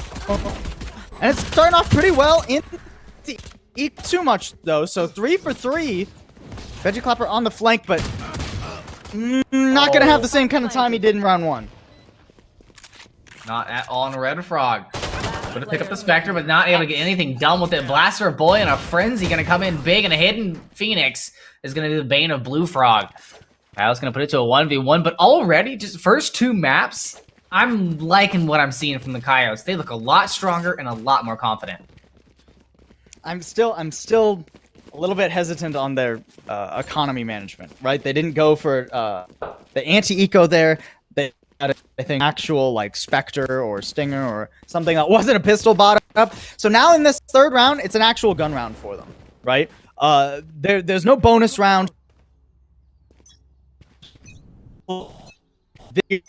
B: it's starting off pretty well. Eat too much, though. So 3 for 3. Veggie Clapper on the flank, but not going to have the same kind of time he did in round 1.
A: Not at all on a Red Frog. Going to pick up the Spectre, but not able to get anything done with it. Blaster Boy and a Frenzy going to come in big, and a hidden Phoenix is going to be the bane of Blue Frog. Kyle's going to put it to a 1v1, but already, just first 2 maps, I'm liking what I'm seeing from the Coyotes. They look a lot stronger and a lot more confident.
B: I'm still a little bit hesitant on their economy management, right? They didn't go for the anti-eco there. They had, I think, actual like Spectre or Stinger or something that wasn't a pistol bottom up. So now in this 3rd round, it's an actual gun round for them, right? There's no bonus round. The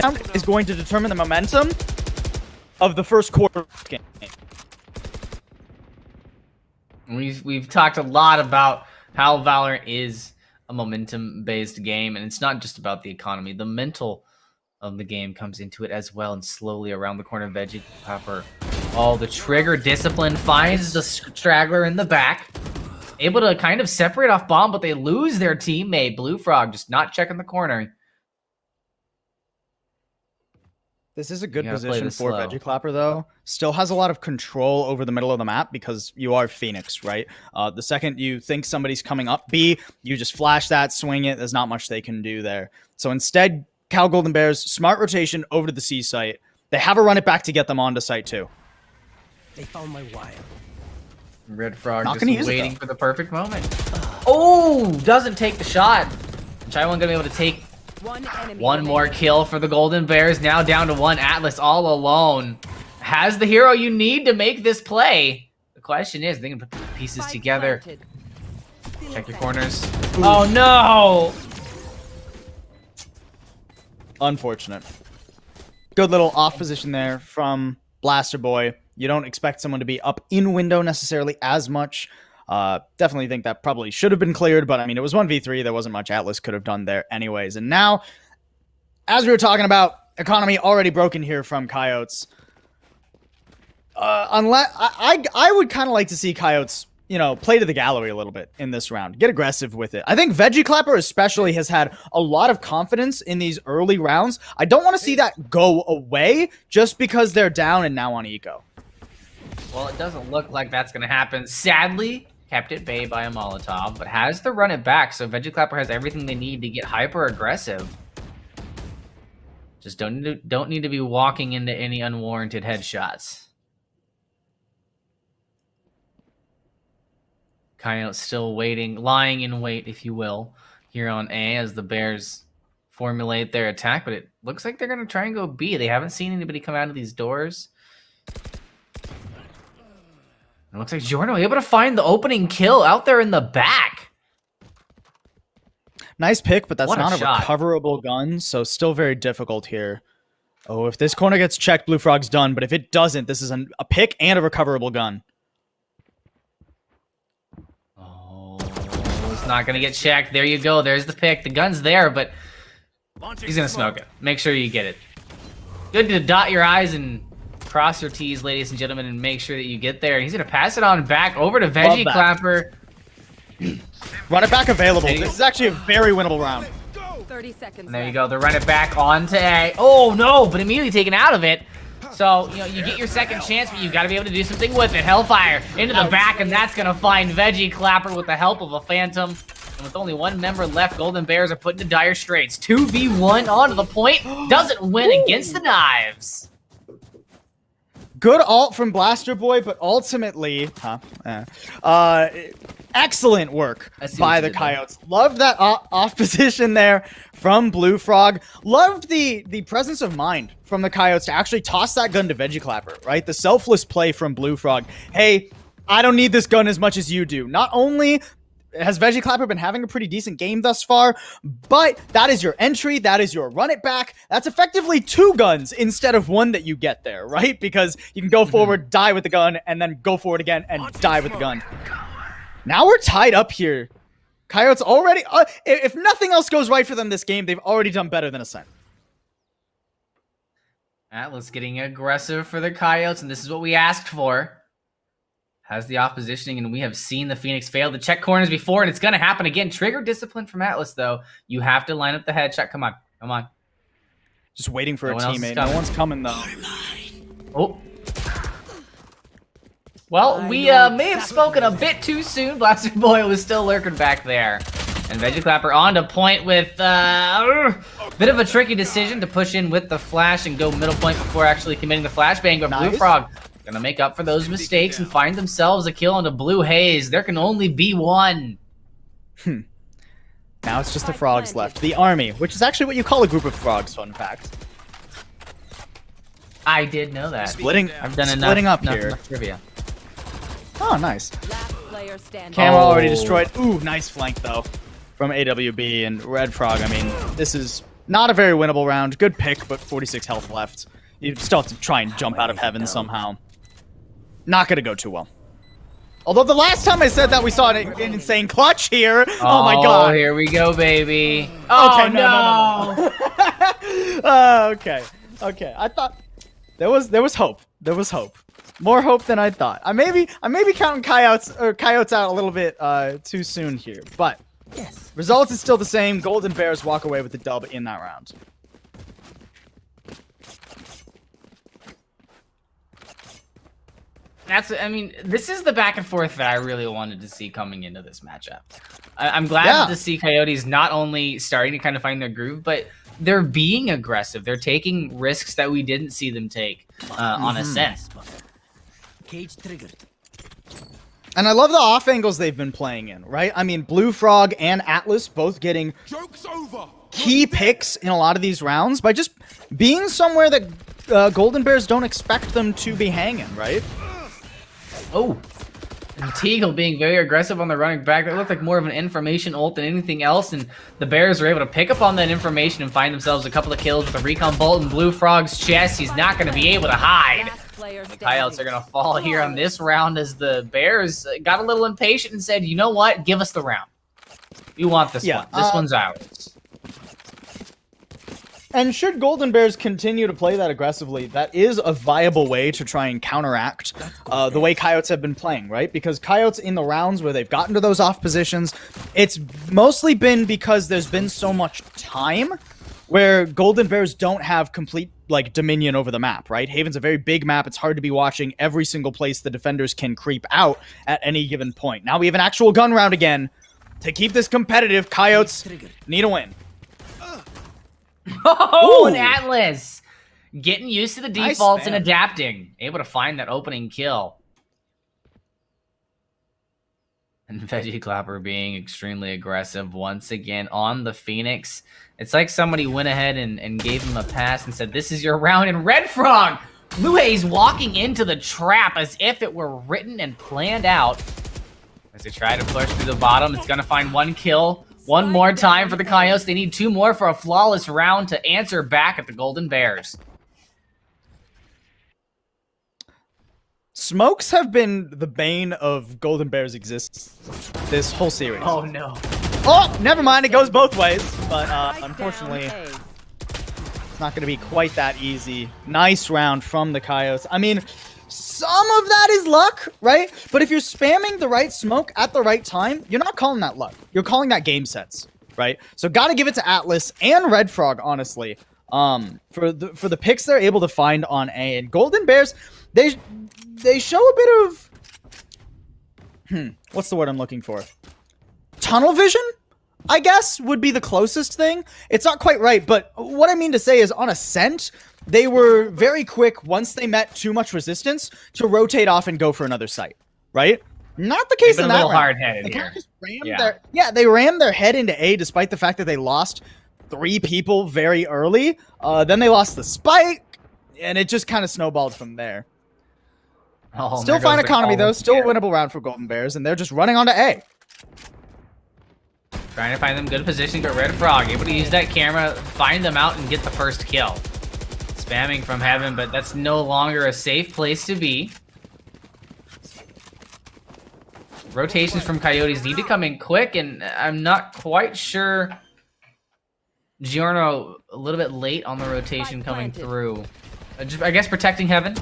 B: round is going to determine the momentum of the first quarter game.
A: We've talked a lot about how Valorant is a momentum-based game, and it's not just about the economy. The mental of the game comes into it as well, and slowly around the corner, Veggie Clapper. Oh, the trigger discipline finds the straggler in the back. Able to kind of separate off bomb, but they lose their teammate. Blue Frog just not checking the corner.
B: This is a good position for Veggie Clapper, though. Still has a lot of control over the middle of the map because you are Phoenix, right? The second you think somebody's coming up B, you just flash that, swing it. There's not much they can do there. So instead, Cal Golden Bears, smart rotation over to the C site. They have a run it back to get them onto site, too.
D: They found my wire.
A: Red Frog
B: not
A: just waiting for the perfect moment. Oh, doesn't take the shot. Chaiwan gonna be able to take one more kill for the Golden Bears. Now down to 1. Atlas all alone. Has the hero you need to make this play. The question is, they can put the pieces
F: Spike
A: together.
F: planted.
A: Check your corners. Oh no!
B: Unfortunate. Good little off position there from Blaster Boy. You don't expect someone to be up in window necessarily as much. Definitely think that probably should have been cleared, but I mean, it was 1v3. There wasn't much Atlas could have done there anyways. And now, as we were talking about, economy already broken here from Coyotes. Unless I would kind of like to see Coyotes, you know, play to the gallery a little bit in this round. Get aggressive with it. I think Veggie Clapper especially has had a lot of confidence in these early rounds. I don't want to see that go away just because they're down and now on eco.
A: Well, it doesn't look like that's going to happen. Sadly, kept at bay by a Molotov, but has to run it back, so Veggie Clapper has everything they need to get hyper aggressive. Just don't need to be walking into any unwarranted headshots. Coyote still waiting, lying in wait, if you will, here on A as the Bears formulate their attack, but it looks like they're going to try and go B. They haven't seen anybody come out of these doors. It looks like Jordan was able to find the opening kill out there in the back.
B: Nice pick, but that's
A: What a
B: not a
A: shot.
B: recoverable gun, so still very difficult here. Oh, if this corner gets checked, Blue Frog's done, but if it doesn't, this is a pick and a recoverable gun.
A: Oh, it's not going to get checked. There you go. There's the pick. The gun's there, but he's going to smoke it. Make sure you get it. Good to dot your I's and cross your T's, ladies and gentlemen, and make sure that you get there. He's going to pass it on back over to Veggie
B: that.
A: Clapper.
B: Run it back available. This is actually a very winnable round.
F: 30 seconds.
A: And there you go. They run it back onto A. Oh, no, but immediately taken out of it. So, you know, you get your second chance, but you've got to be able to do something with it. Hellfire into the back, and that's going to find Veggie Clapper with the help of a Phantom. And with only one member left, Golden Bears are put into dire straits. 2v1 onto the point. Doesn't win against the knives.
B: Good ult from Blaster Boy, but ultimately, excellent work by the Coyotes. Loved that off position there from Blue Frog. Loved the presence of mind from the Coyotes to actually toss that gun to Veggie Clapper, right? The selfless play from Blue Frog. Hey, I don't need this gun as much as you do. Not only has Veggie Clapper been having a pretty decent game thus far, but that is your entry, that is your run it back. That's effectively 2 guns instead of 1 that you get there, right? Because you can go forward, die with the gun, and then go forward again and die with the gun. Now we're tied up here. Coyotes already, if nothing else goes right for them this game, they've already done better than Ascent.
A: Atlas getting aggressive for the Coyotes, and this is what we asked for. Has the off positioning, and we have seen the Phoenix fail to check corners before, and it's going to happen again. Trigger discipline from Atlas, though. You have to line up the headshot. Come on. Come on.
B: Just waiting for
A: No
B: a
A: one else is
B: teammate.
A: coming.
B: No one's coming, though.
A: Oh. Well, we may have spoken a bit too soon. Blaster Boy was still lurking back there. And Veggie Clapper on to point with bit of a tricky decision to push in with the flash and go middle point before actually committing the flashbang. But Blue Frog gonna make up for those mistakes and find themselves a kill into Blue Haze. There can only be one.
B: Now it's just the frogs left. The army, which is actually what you call a group of frogs, fun fact.
A: I did know that. I've done
B: splitting
A: enough
B: up here.
A: trivia.
B: Oh, nice.
F: Last player standing.
B: Camo already
A: Oh.
B: destroyed. Ooh, nice flank, though, from AWB and Red Frog. I mean, this is not a very winnable round. Good pick, but 46 health left. You still have to try and jump out of heaven somehow. Not going to go too well. Although the last time I said that, we saw an insane clutch here. Oh my god.
A: Here we go, baby. Oh,
B: Okay,
A: no.
B: Okay. Okay. I thought there was hope. There was hope. More hope than I thought. I may be counting Coyotes out a little bit too soon here, but result is still the same. Golden Bears walk away with the dub in that round.
A: I mean, this is the back and forth that I really wanted to see coming into this matchup. I'm glad to see Coyotes not only starting to kind of find their groove, but they're being aggressive. They're taking risks that we didn't see them take on Ascent.
D: Cage triggered.
B: And I love the off angles they've been playing in, right? I mean, Blue Frog and Atlas both getting key picks in a lot of these rounds by just being somewhere that Golden Bears don't expect them to be hanging, right?
A: Oh, Teagle being very aggressive on the running back. That looked like more of an information ult than anything else, and the Bears were able to pick up on that information and find themselves a couple of kills with a recon bolt in Blue Frog's chest. He's not going to be able to hide.
F: Last player
A: The
F: standing.
A: Coyotes are going to fall here on this round as the Bears got a little impatient and said, you know what? Give us the round. We want this one. This one's ours.
B: And should Golden Bears continue to play that aggressively, that is a viable way to try and counteract the way Coyotes have been playing, right? Because Coyotes in the rounds where they've gotten to those off positions, it's mostly been because there's been so much time where Golden Bears don't have complete like dominion over the map, right? Haven's a very big map. It's hard to be watching every single place the defenders can creep out at any given point. Now we have an actual gun round again. To keep this competitive, Coyotes need a win.
A: Oh,
B: Ooh.
A: and Atlas getting used to the
B: Nice
A: defaults and
B: spam.
A: adapting. Able to find that opening kill. And Veggie Clapper being extremely aggressive once again on the Phoenix. It's like somebody went ahead and gave him a pass and said, this is your round. And Red Frog, Blue Haze walking into the trap as if it were written and planned out. As they try to push through the bottom, it's going to find one kill. One more time for the Coyotes. They need 2 more for a flawless round to answer back at the Golden Bears.
B: Smokes have been the bane of Golden Bears' existence this whole series.
A: Oh, no.
B: Oh, never mind. It goes both ways. But
F: Strike
B: unfortunately,
F: down A.
B: it's not going to be quite that easy. Nice round from the Coyotes. I mean, some of that is luck, right? But if you're spamming the right smoke at the right time, you're not calling that luck. You're calling that game sense, right? So got to give it to Atlas and Red Frog, honestly, for the picks they're able to find on A. And Golden Bears, they show a bit of what's the word I'm looking for? Tunnel vision, I guess, would be the closest thing. It's not quite right, but what I mean to say is on Ascent, they were very quick once they met too much resistance to rotate off and go for another site, right? Not the case
A: They've
B: in
A: been a
B: that
A: little
B: round.
A: hard-headed
B: They
A: here.
B: kinda just rammed
A: Yeah.
B: they rammed their head into A despite the fact that they lost 3 people very early. Then they lost the spike, and it just kind of snowballed from there.
A: Oh,
B: Still
A: there
B: fine
A: goes the
B: economy, though.
A: call.
B: Still a winnable round for Golden Bears, and they're just running onto A.
A: Trying to find them good positioning, but Red Frog able to use that camera, find them out, and get the first kill. Spamming from heaven, but that's no longer a safe place to be. Rotations from Coyotes need to come in quick, and I'm not quite sure. Giorno a little bit late on the rotation coming through. I guess protecting heaven.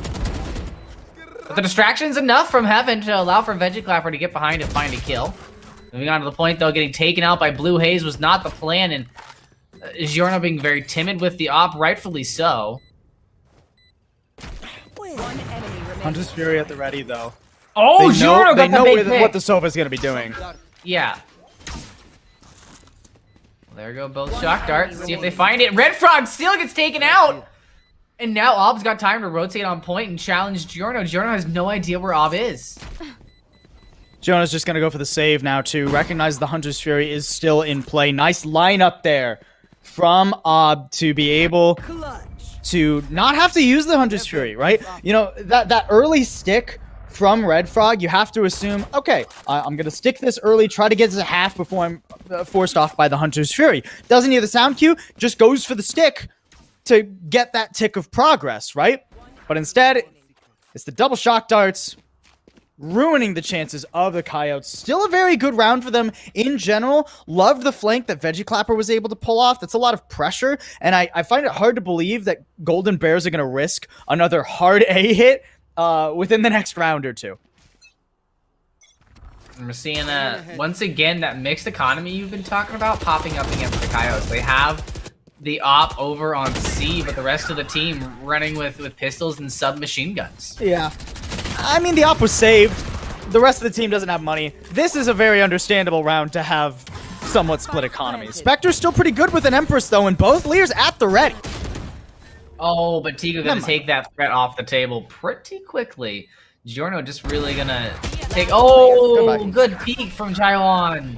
A: But the distraction's enough from heaven to allow for Veggie Clapper to get behind and find a kill. Moving on to the point, though, getting taken out by Blue Haze was not the plan, and Giorno being very timid with the op, rightfully so.
F: One enemy remaining.
B: Hunter's Fury at the ready, though.
A: Oh, Giorno
B: they
A: got the
B: know
A: big pick.
B: what the Sofa's going to be doing.
A: Yeah. Well, there go both shock darts. See if they find it. Red Frog still gets taken out. And now Ob's got time to rotate on point and challenge Giorno. Giorno has no idea where Ob is.
B: Jonah's just going to go for the save now, too. Recognize the Hunter's Fury is still in play. Nice lineup there from Ob to be able to not have to use the Hunter's Fury, right? You know, that early stick from Red Frog, you have to assume, okay, I'm going to stick this early, try to get to half before I'm forced off by the Hunter's Fury. Doesn't need the sound cue, just goes for the stick to get that tick of progress, right? But instead, it's the double shock darts, ruining the chances of the Coyotes. Still a very good round for them in general. Loved the flank that Veggie Clapper was able to pull off. That's a lot of pressure, and I find it hard to believe that Golden Bears are going to risk another hard A hit within the next round or two.
A: And we're seeing, once again, that mixed economy you've been talking about popping up against the Coyotes. They have the op over on C, but the rest of the team running with pistols and submachine guns.
B: Yeah. I mean, the op was saved. The rest of the team doesn't have money. This is a very understandable round to have somewhat split economies. Spectre's still pretty good with an Empress, though, and both Lears at the ready.
A: Oh, but Tigo gonna take that threat off the table pretty quickly. Giorno just really gonna take... Oh, good peek from Jaiwan.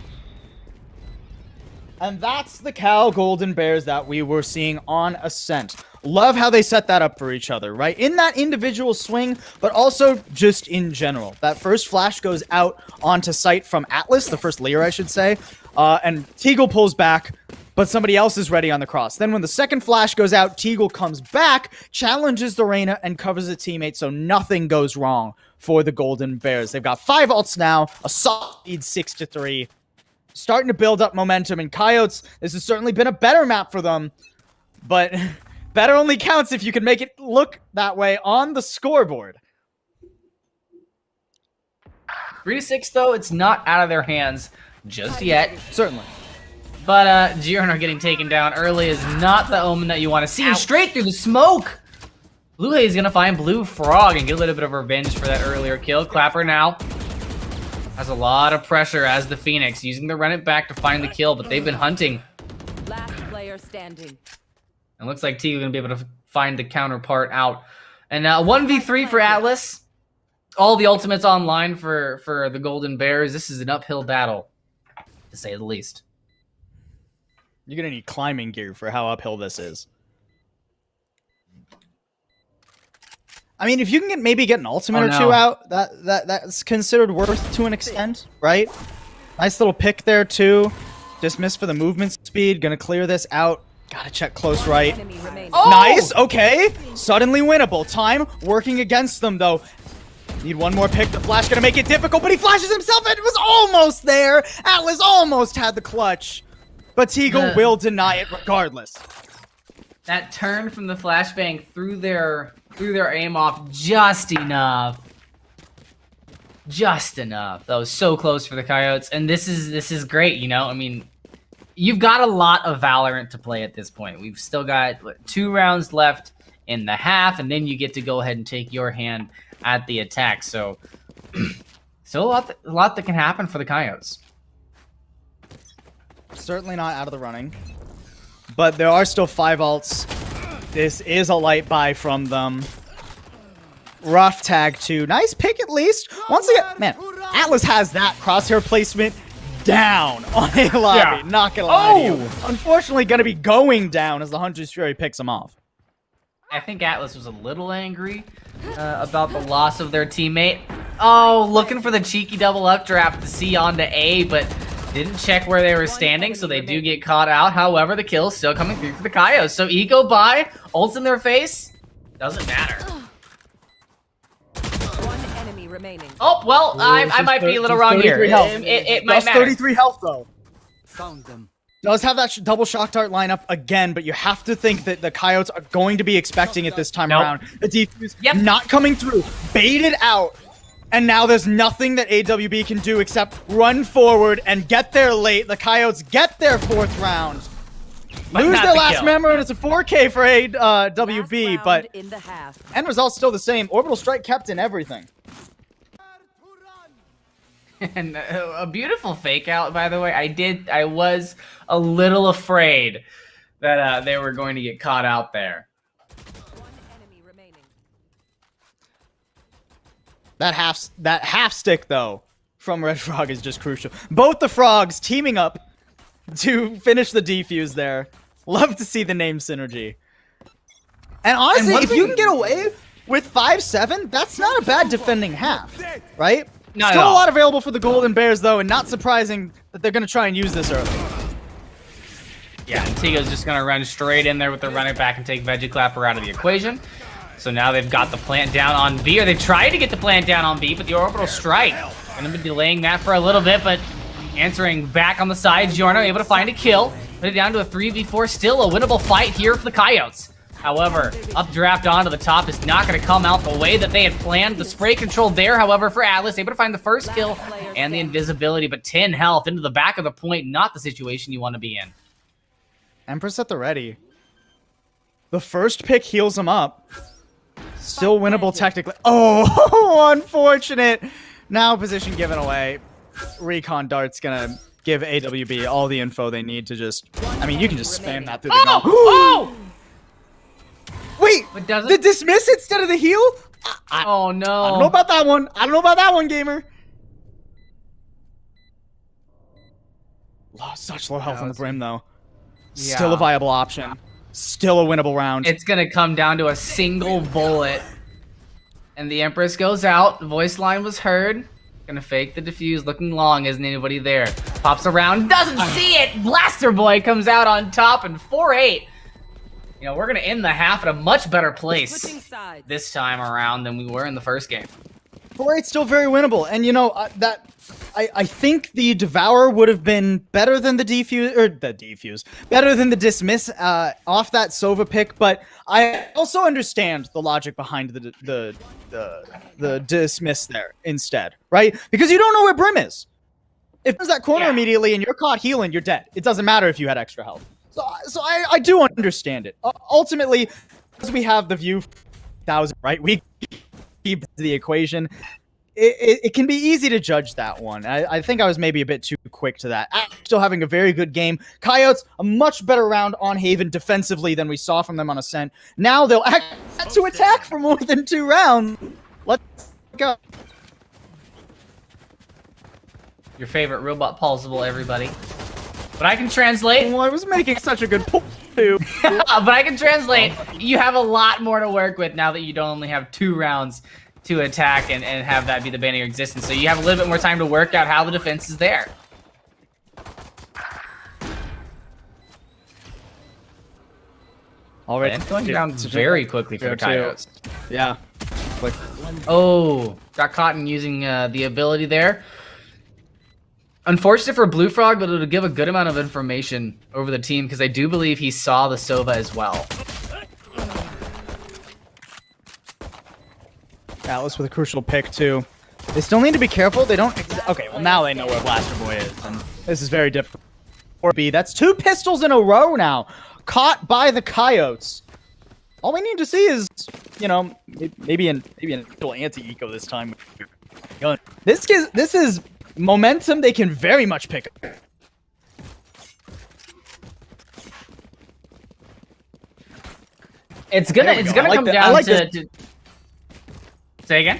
B: And that's the Cal Golden Bears that we were seeing on Ascent. Love how they set that up for each other, right? In that individual swing, but also just in general. That first flash goes out onto site from Atlas, the first layer, I should say. And Teagle pulls back, but somebody else is ready on the cross. Then when the second flash goes out, Teagle comes back, challenges the Reyna, and covers a teammate, so nothing goes wrong for the Golden Bears. They've got 5 ults now, a solid 6-3. Starting to build up momentum, and Coyotes, this has certainly been a better map for them, but better only counts if you can make it look that way on the scoreboard.
A: 3-6, though, it's not out of their hands just yet.
B: Certainly.
A: But Giorno getting taken down early is not the omen that you want to see. And straight through the smoke! Blue Haze gonna find Blue Frog and get a little bit of revenge for that earlier kill. Clapper now has a lot of pressure as the Phoenix, using the run it back to find the kill, but they've been hunting.
F: Last player standing.
A: And looks like T is gonna be able to find the counterpart out. And 1v3 for Atlas. All the ultimates online for the Golden Bears. This is an uphill battle, to say the least.
B: You're gonna need climbing gear for how uphill this is. I mean, if you can maybe get an ultimate or two out, that's considered worth to an extent, right? Nice little pick there too. Dismiss for the movement speed. Gonna clear this out. Gotta check close right.
A: Oh!
B: Nice. Okay. Suddenly winnable. Time working against them though. Need one more pick. The flash gonna make it difficult, but he flashes himself and it was almost there. Atlas almost had the clutch, but Teagle will deny it regardless.
A: That turn from the flashbang through their aim off just enough. Just enough. That was so close for the Coyotes, and this is great, you know? I mean, you've got a lot of Valorant to play at this point. We've still got 2 rounds left in the half, and then you get to go ahead and take your hand at the attack. So, still a lot that can happen for the Coyotes.
B: Certainly not out of the running, but there are still 5 ults. This is a light buy from them. Rough tag too. Nice pick at least. Once again, man, Atlas has that crosshair placement down on a lobby.
A: Yeah.
B: Not gonna lie to you. Unfortunately, gonna be going down as the Hunter's Fury picks him off.
A: I think Atlas was a little angry about the loss of their teammate. Oh, looking for the cheeky double updraft to see onto A, but didn't check where they were standing, so they do get caught out. However, the kill is still coming through for the Coyotes. So Eco by, ults in their face, doesn't matter.
F: One enemy remaining.
A: Oh, well, I might be a little wrong here. It might matter.
B: 33 health though.
D: Found them.
B: Does have that double shock dart lineup again, but you have to think that the Coyotes are going to be expecting it this time around. The defuse not coming through, baited out, and now there's nothing that AWB can do except run forward and get there late. The Coyotes get their 4th round.
A: But
B: lose
A: not
B: their
A: the
B: last
A: kill.
B: member, and it's a 4K for AWB,
F: Last
B: but
F: round in the half.
B: end result's still the same. Orbital Strike kept in everything.
A: And a beautiful fake out, by the way. I was a little afraid that they were going to get caught out there.
F: One enemy remaining.
B: That half stick though from Red Frog is just crucial. Both the frogs teaming up to finish the defuse there. Love to see the name synergy. And honestly, if you can get away with 5-7, that's not a bad defending half, right?
A: Not
B: Still
A: at
B: a
A: all.
B: lot available for the Golden Bears though, and not surprising that they're gonna try and use this early.
A: Yeah, and Tigo's just going to run straight in there with the running back and take Veggie Clapper out of the equation. So now they've got the plant down on B, or they tried to get the plant down on B, but the orbital strike. Going to be delaying that for a little bit, but answering back on the side, Giorno able to find a kill. Put it down to a 3v4, still a winnable fight here for the Coyotes. However, updraft onto the top is not going to come out the way that they had planned. The spray control there, however, for Atlas, able to find the first kill and the invisibility, but 10 health into the back of the point, not the situation you want to be in.
B: Empress at the ready. The first pick heals him up. Still winnable technically. Oh, unfortunate. Now position given away. Recon Dart's gonna give AWB all the info they need to just... I mean, you can just spam that through the gun.
A: Oh!
B: Wait!
A: But doesn't-
B: The dismiss instead of the heal?
A: Oh, no.
B: I don't know about that one. I don't know about that one, gamer. Such low health on the
A: it's-
B: brim, though.
A: Yeah.
B: Still a viable option. Still a winnable round.
A: It's gonna come down to a single bullet. And the Empress goes out. The voice line was heard. Gonna fake the defuse, looking long, isn't anybody there. Pops around, doesn't see it! Blaster Boy comes out on top and 4-8. You know, we're gonna end the half at a much better place
F: Switching sides.
A: this time around than we were in the first game.
B: 4-8's still very winnable, and you know I think the Devour would have been better than the defuse, better than the dismiss off that Sova pick. But I also understand the logic behind the dismiss there instead, right? Because you don't know where Brim is. If there's that corner immediately and you're caught healing, you're dead. It doesn't matter if you had extra health. So I do understand it. Ultimately, because we have the view 1,000, right? We keep the equation. It can be easy to judge that one. I think I was maybe a bit too quick to that. Still having a very good game. Coyotes, a much better round on Haven defensively than we saw from them on Ascent. Now they'll act to attack for more than 2 rounds. Let's go.
A: Your favorite robot plausible, everybody. But I can translate.
B: Well, I was making such a good point, too.
A: But I can translate. You have a lot more to work with now that you don't only have 2 rounds to attack and have that be the bane of your existence. So you have a little bit more time to work out how the defense is there.
B: Already
A: It's going down very quickly for the Coyotes.
B: Yeah.
A: Oh, got caught in using the ability there. Unfortunate for Blue Frog, but it'll give a good amount of information over the team because I do believe he saw the Sova as well.
B: Atlas with a crucial pick, too. They still need to be careful. They don't... Okay, well, now they know where Blaster Boy is, and this is very difficult. 4B, that's 2 pistols in a row now. Caught by the Coyotes. All we need to see is, you know, maybe an actual anti-eco this time. This is momentum they can very much pick up.
A: It's gonna come down to say again.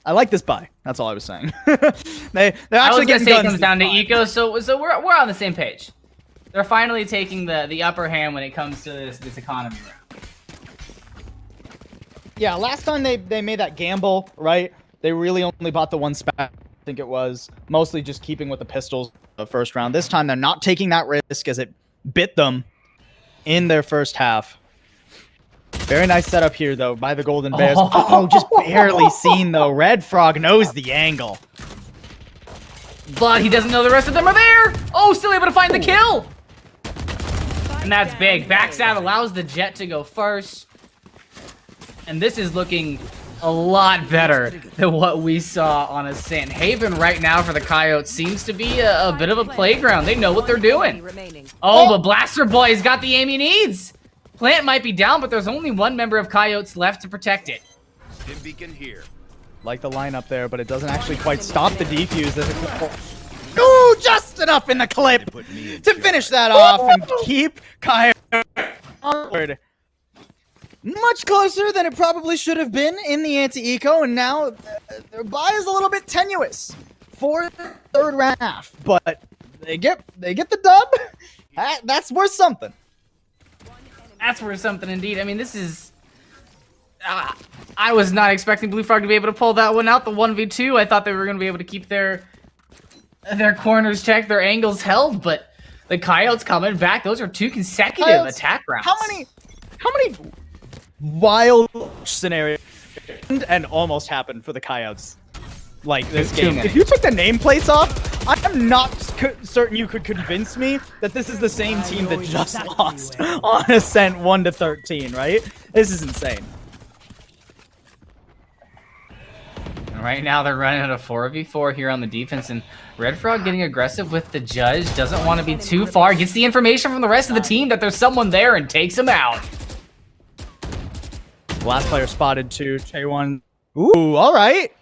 B: I like this buy. That's all I was saying. they're
A: I
B: actually
A: was gonna
B: getting
A: say it
B: guns
A: comes down to
B: this
A: eco, so we're on the same page. They're finally taking the upper hand when it comes to this economy round.
B: Yeah, last time they made that gamble, right? They really only bought the 1 spec, I think it was. Mostly just keeping with the pistols the first round. This time they're not taking that risk as it bit them in their first half. Very nice setup here, though, by the Golden Bears. Oh, just barely seen, though. Red Frog knows the angle.
A: But he doesn't know the rest of them are there! Oh, still able to find the kill! And that's big. Backstab allows the Jet to go first. And this is looking a lot better than what we saw on Ascent. Haven right now for the Coyotes seems to be a bit of a playground. They know what they're doing. Oh, but Blaster Boy's got the aim he needs. Plant might be down, but there's only 1 member of Coyotes left to protect it.
C: Stim beacon here.
B: Like the lineup there, but it doesn't actually quite stop the defuse. Ooh, just enough in the clip to finish that off and keep Coyotes onward. Much closer than it probably should have been in the anti-eco, and now their buy is a little bit tenuous for the 3rd round half. But they get the dub. That's worth something.
A: That's worth something indeed. I mean, this is... I was not expecting Blue Frog to be able to pull that one out, the 1v2. I thought they were going to be able to keep their corners checked, their angles held, but the Coyotes coming back. Those are 2 consecutive attack rounds.
B: How many wild scenarios and almost happened for the Coyotes like this game? If you took the nameplates off, I'm not certain you could convince me that this is the same team that just lost on Ascent 1-13, right? This is insane.
A: And right now they're running a 4v4 here on the defense, and Red Frog getting aggressive with the judge. Doesn't want to be too far. Gets the information from the rest of the team that there's someone there and takes him out.
B: Last player spotted too. CF1. Ooh, all right.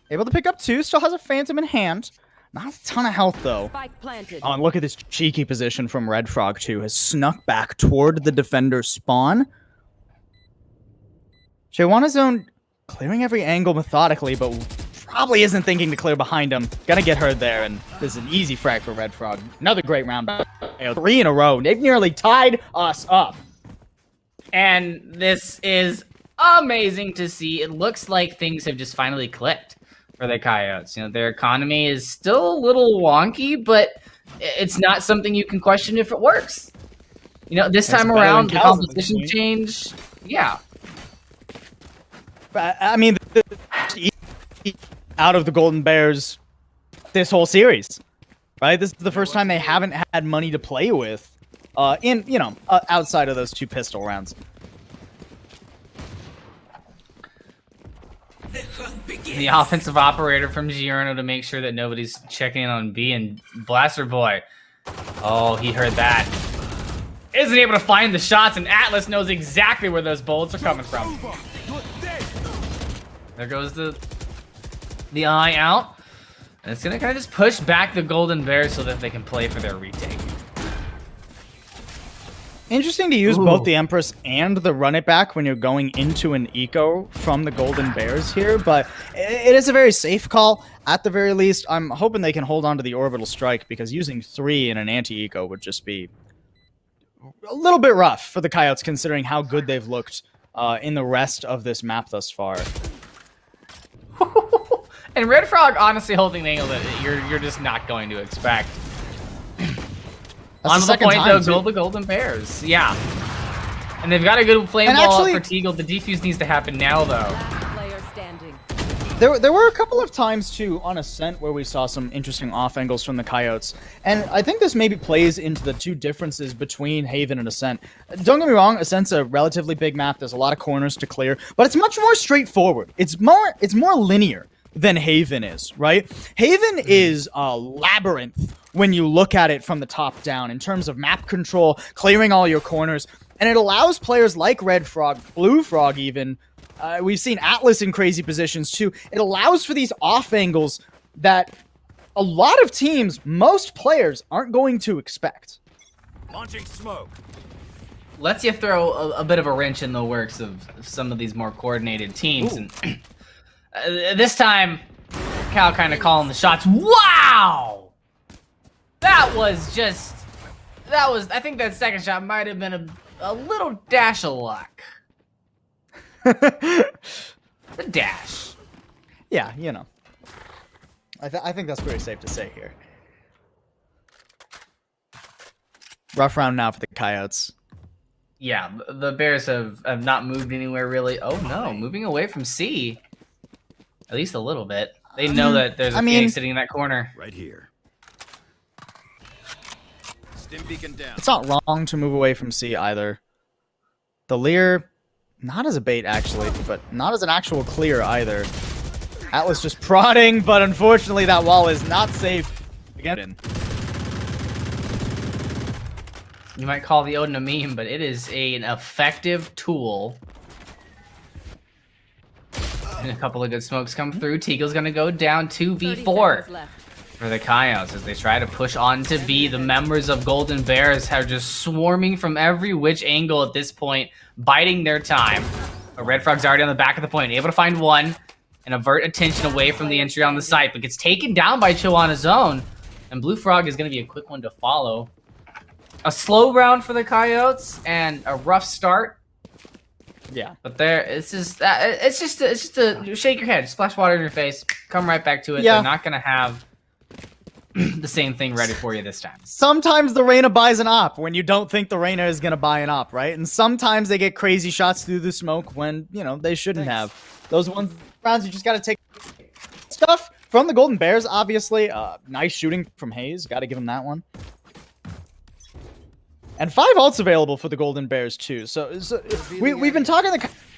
B: Able to pick up 2. Still has a Phantom in hand. Not a ton of health, though.
F: Spike planted.
B: Oh, and look at this cheeky position from Red Frog, too. Has snuck back toward the defender's spawn. CF1 is clearing every angle methodically, but probably isn't thinking to clear behind him. Gonna get her there, and this is an easy frag for Red Frog. Another great round. 3 in a row. They've nearly tied us up.
A: And this is amazing to see. It looks like things have just finally clicked for the Coyotes. You know, their economy is still a little wonky, but it's not something you can question if it works. You know, this time around, the composition change, yeah.
B: I mean, out of the Golden Bears this whole series, right? This is the first time they haven't had money to play with, outside of those 2 pistol rounds.
A: The offensive operator from Giorno to make sure that nobody's checking in on B, and Blaster Boy. Oh, he heard that. Isn't able to find the shots, and Atlas knows exactly where those bullets are coming from. There goes the eye out. And it's gonna kind of just push back the Golden Bears so that they can play for their retake.
B: Interesting to use both the Empress and the Run It Back when you're going into an eco from the Golden Bears here, but it is a very safe call. At the very least, I'm hoping they can hold on to the Orbital Strike, because using 3 in an anti-eco would just be a little bit rough for the Coyotes, considering how good they've looked in the rest of this map thus far.
A: And Red Frog honestly holding the angle that you're just not going to expect. On the point though, the Golden Bears. Yeah. And they've got a good flame wall up for Teagle. The defuse needs to happen now though.
F: Last player standing.
B: There were a couple of times too on Ascent where we saw some interesting off angles from the Coyotes, and I think this maybe plays into the 2 differences between Haven and Ascent. Don't get me wrong, Ascent's a relatively big map. There's a lot of corners to clear, but it's much more straightforward. It's more linear than Haven is, right? Haven is a labyrinth when you look at it from the top down in terms of map control, clearing all your corners, and it allows players like Red Frog, Blue Frog even, we've seen Atlas in crazy positions too. It allows for these off angles that a lot of teams, most players, aren't going to expect.
C: Launching smoke.
A: Lets you throw a bit of a wrench in the works of some of these more coordinated teams.
B: Ooh.
A: And this time, Cal kind of calling the shots. Wow! That was, I think that second shot might have been a little dash of luck. The dash.
B: Yeah, you know. I think that's pretty safe to say here. Rough round now for the Coyotes.
A: Yeah, the Bears have not moved anywhere really. Oh no, moving away from C. At least a little bit. They know that there's a Phoenix sitting in that corner.
C: Right here. Stim beacon down.
B: It's not wrong to move away from C either. The Lear, not as a bait actually, but not as an actual clear either. Atlas just prodding, but unfortunately that wall is not safe. Again.
A: You might call the Odin a meme, but it is an effective tool. And a couple of good smokes come through. Teagle's gonna go down 2v4 for the Coyotes as they try to push on to B. The members of Golden Bears are just swarming from every which angle at this point, biding their time. But Red Frog's already on the back of the point, able to find one and avert attention away from the entry on the site, but gets taken down by Cho on his own. And Blue Frog is gonna be a quick one to follow. A slow round for the Coyotes and a rough start.
B: Yeah,
A: but it's just a shake your head, splash water in your face, come right back to it.
B: Yeah.
A: They're not gonna have the same thing ready for you this time.
B: Sometimes the Reyna buys an op when you don't think the Reyna is gonna buy an op, right? And sometimes they get crazy shots through the smoke when they shouldn't have. Those rounds you just gotta take stuff from the Golden Bears. Obviously, nice shooting from Hayes. Got to give him that one. And 5 ults available for the Golden Bears too. So we've been talking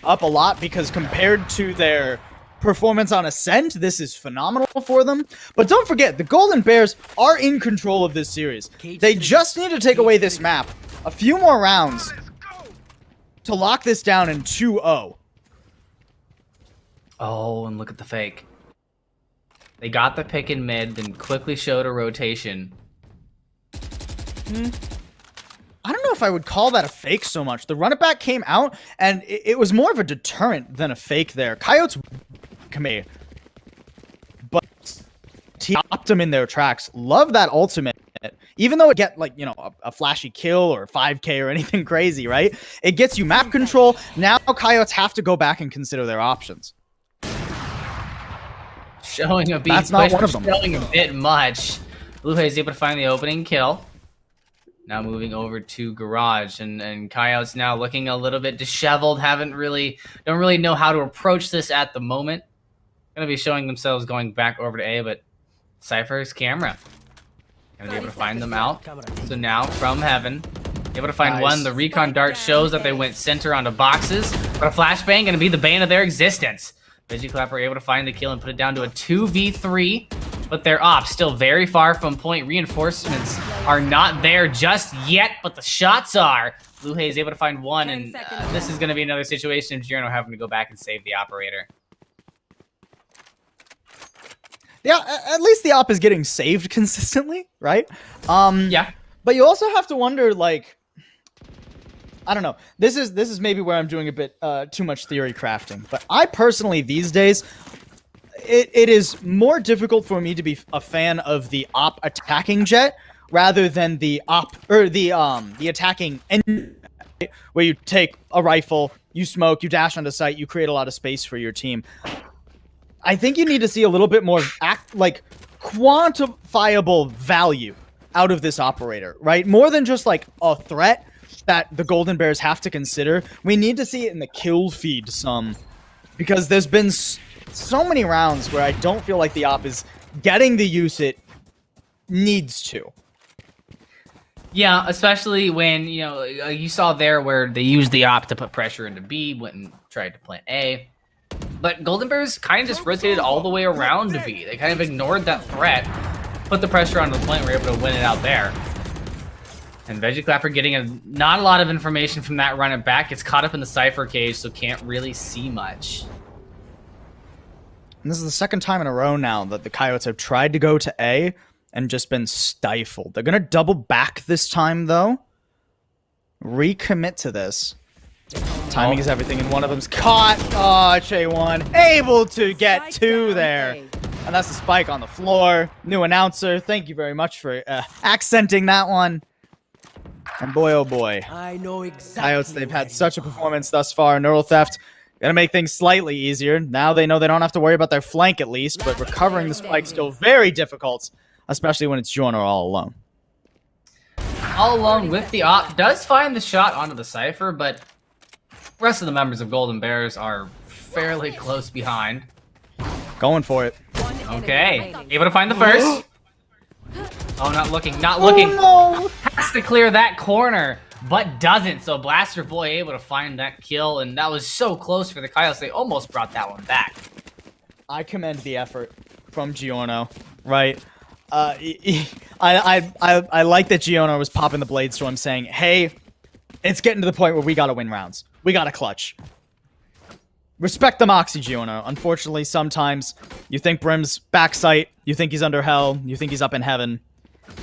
B: up a lot because compared to their performance on Ascent, this is phenomenal for them. But don't forget, the Golden Bears are in control of this series. They just need to take away this map. A few more rounds to lock this down in 2-0.
A: Oh, and look at the fake. They got the pick in mid, then quickly showed a rotation.
B: I don't know if I would call that a fake so much. The run it back came out, and it was more of a deterrent than a fake there. Coyotes come here. stopped them in their tracks. Love that ultimate. Even though it get like, you know, a flashy kill or 5k or anything crazy, right? It gets you map control. Now Coyotes have to go back and consider their options.
A: Showing a beat.
B: That's not one of them.
A: Showing a bit much. Luhe is able to find the opening kill. Now moving over to Garage, and Coyotes now looking a little bit disheveled. Don't really know how to approach this at the moment. Gonna be showing themselves going back over to A, but Cypher's camera gonna be able to find them out. So now from Heaven, able to find one. The recon dart shows that they went center onto boxes, but a flashbang gonna be the bane of their existence. VeggieClapper able to find the kill and put it down to a 2v3, but they're off. Still very far from point. Reinforcements are not there just yet, but the shots are. Luhe is able to find one, and this is going to be another situation of Giorno having to go back and save the operator.
B: Yeah, at least the op is getting saved consistently, right?
A: Yeah.
B: But you also have to wonder, like, I don't know. This is maybe where I'm doing a bit too much theory crafting. But I personally, these days, it is more difficult for me to be a fan of the op attacking jet rather than the op or the attacking engine, where you take a rifle, you smoke, you dash onto site, you create a lot of space for your team. I think you need to see a little bit more quantifiable value out of this operator, right? More than just like a threat that the Golden Bears have to consider. We need to see it in the kill feed some, because there's been so many rounds where I don't feel like the op is getting the use it needs to.
A: Yeah, especially when, you know, you saw there where they used the op to put pressure into B, went and tried to plant A. But Golden Bears kind of just rotated all the way around to B. They kind of ignored that threat, put the pressure onto the point, were able to win it out there. And VeggieClapper getting not a lot of information from that run it back. Gets caught up in the Cypher cage, so can't really see much.
B: And this is the second time in a row now that the Coyotes have tried to go to A and just been stifled. They're going to double back this time, though. Recommit to this. Timing is everything, and one of them's caught. Oh, J1 able to get two there. And that's the spike on the floor. New announcer, thank you very much for accenting that one. And boy, oh boy.
D: I know exactly.
B: Coyotes, they've had such a performance thus far. Neural Theft gonna make things slightly easier. Now they know they don't have to worry about their flank at least, but recovering the spike still very difficult, especially when it's Giorno all alone.
A: All alone with the op, does find the shot onto the Cypher, but the rest of the members of Golden Bears are fairly close behind.
B: Going for it.
A: Okay, able to find the first. Oh, not looking, not looking.
B: Oh, no.
A: Has to clear that corner, but doesn't. So Blaster Boy able to find that kill, and that was so close for the Coyotes. They almost brought that one back.
B: I commend the effort from Giorno, right? I like that Giorno was popping the blades to him, saying, "Hey, it's getting to the point where we gotta win rounds. We gotta clutch." Respect the moxie, Giorno. Unfortunately, sometimes you think Brim's backside, you think he's under hell, you think he's up in heaven.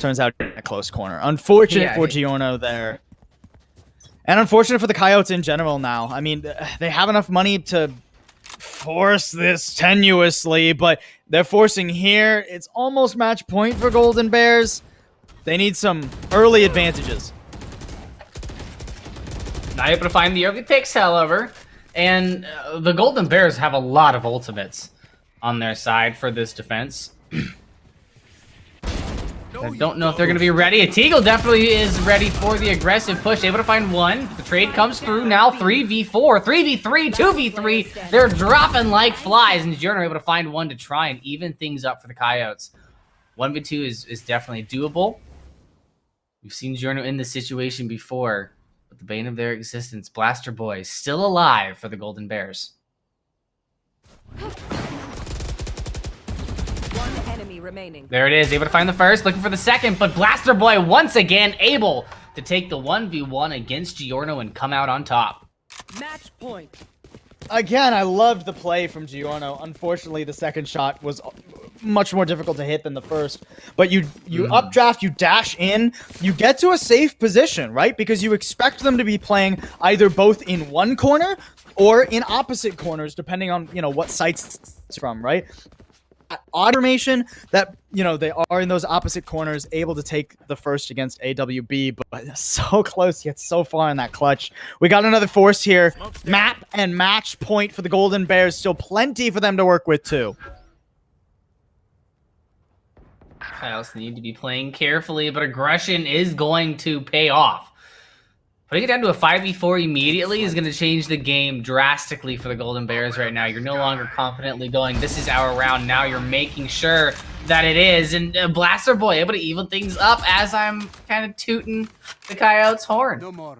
B: Turns out in a close corner. Unfortunate for Giorno there. And unfortunate for the Coyotes in general now. I mean, they have enough money to force this tenuously, but they're forcing here. It's almost match point for Golden Bears. They need some early advantages.
A: Not able to find the early picks, however. And the Golden Bears have a lot of ultimates on their side for this defense. I don't know if they're going to be ready. Teagle definitely is ready for the aggressive push. Able to find one. The trade comes through now. 3v4, 3v3, 2v3. They're dropping like flies. And Giorno able to find one to try and even things up for the Coyotes. 1v2 is definitely doable. We've seen Giorno in this situation before. But the bane of their existence, Blaster Boy, still alive for the Golden Bears.
F: One enemy remaining.
A: There it is, able to find the first, looking for the second, but Blaster Boy once again able to take the 1v1 against Giorno and come out on top.
F: Match point.
B: Again, I loved the play from Giorno. Unfortunately, the second shot was much more difficult to hit than the first. But you updraft, you dash in, you get to a safe position, right? Because you expect them to be playing either both in one corner or in opposite corners, depending on, you know, what sites it's from, right? odd formation that, you know, they are in those opposite corners, able to take the first against AWB, but so close yet so far in that clutch. We got another force here. Map and match point for the Golden Bears. Still plenty for them to work with, too.
A: Coyotes need to be playing carefully, but aggression is going to pay off. Putting it down to a 5v4 immediately is going to change the game drastically for the Golden Bears right now. You're no longer confidently going, this is our round. Now you're making sure that it is. And Blaster Boy able to even things up as I'm kind of tooting the Coyotes' horn.
D: No more.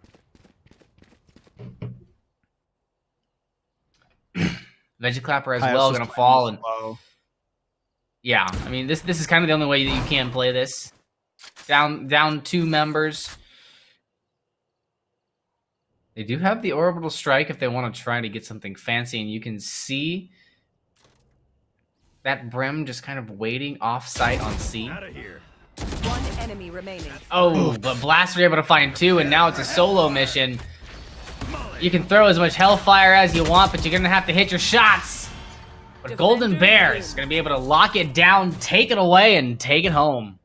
A: Veggie Clapper as well going to fall. And yeah, I mean, this is kind of the only way that you can play this. Down 2 members. They do have the orbital strike if they want to try to get something fancy, and you can see that Brim just kind of waiting off-site on C.
C: Out of here.
F: One enemy remaining.
A: Oh, but Blaster able to find 2, and now it's a solo mission. You can throw as much Hellfire as you want, but you're going to have to hit your shots. But Golden Bears going to be able to lock it down, take it away, and take it home.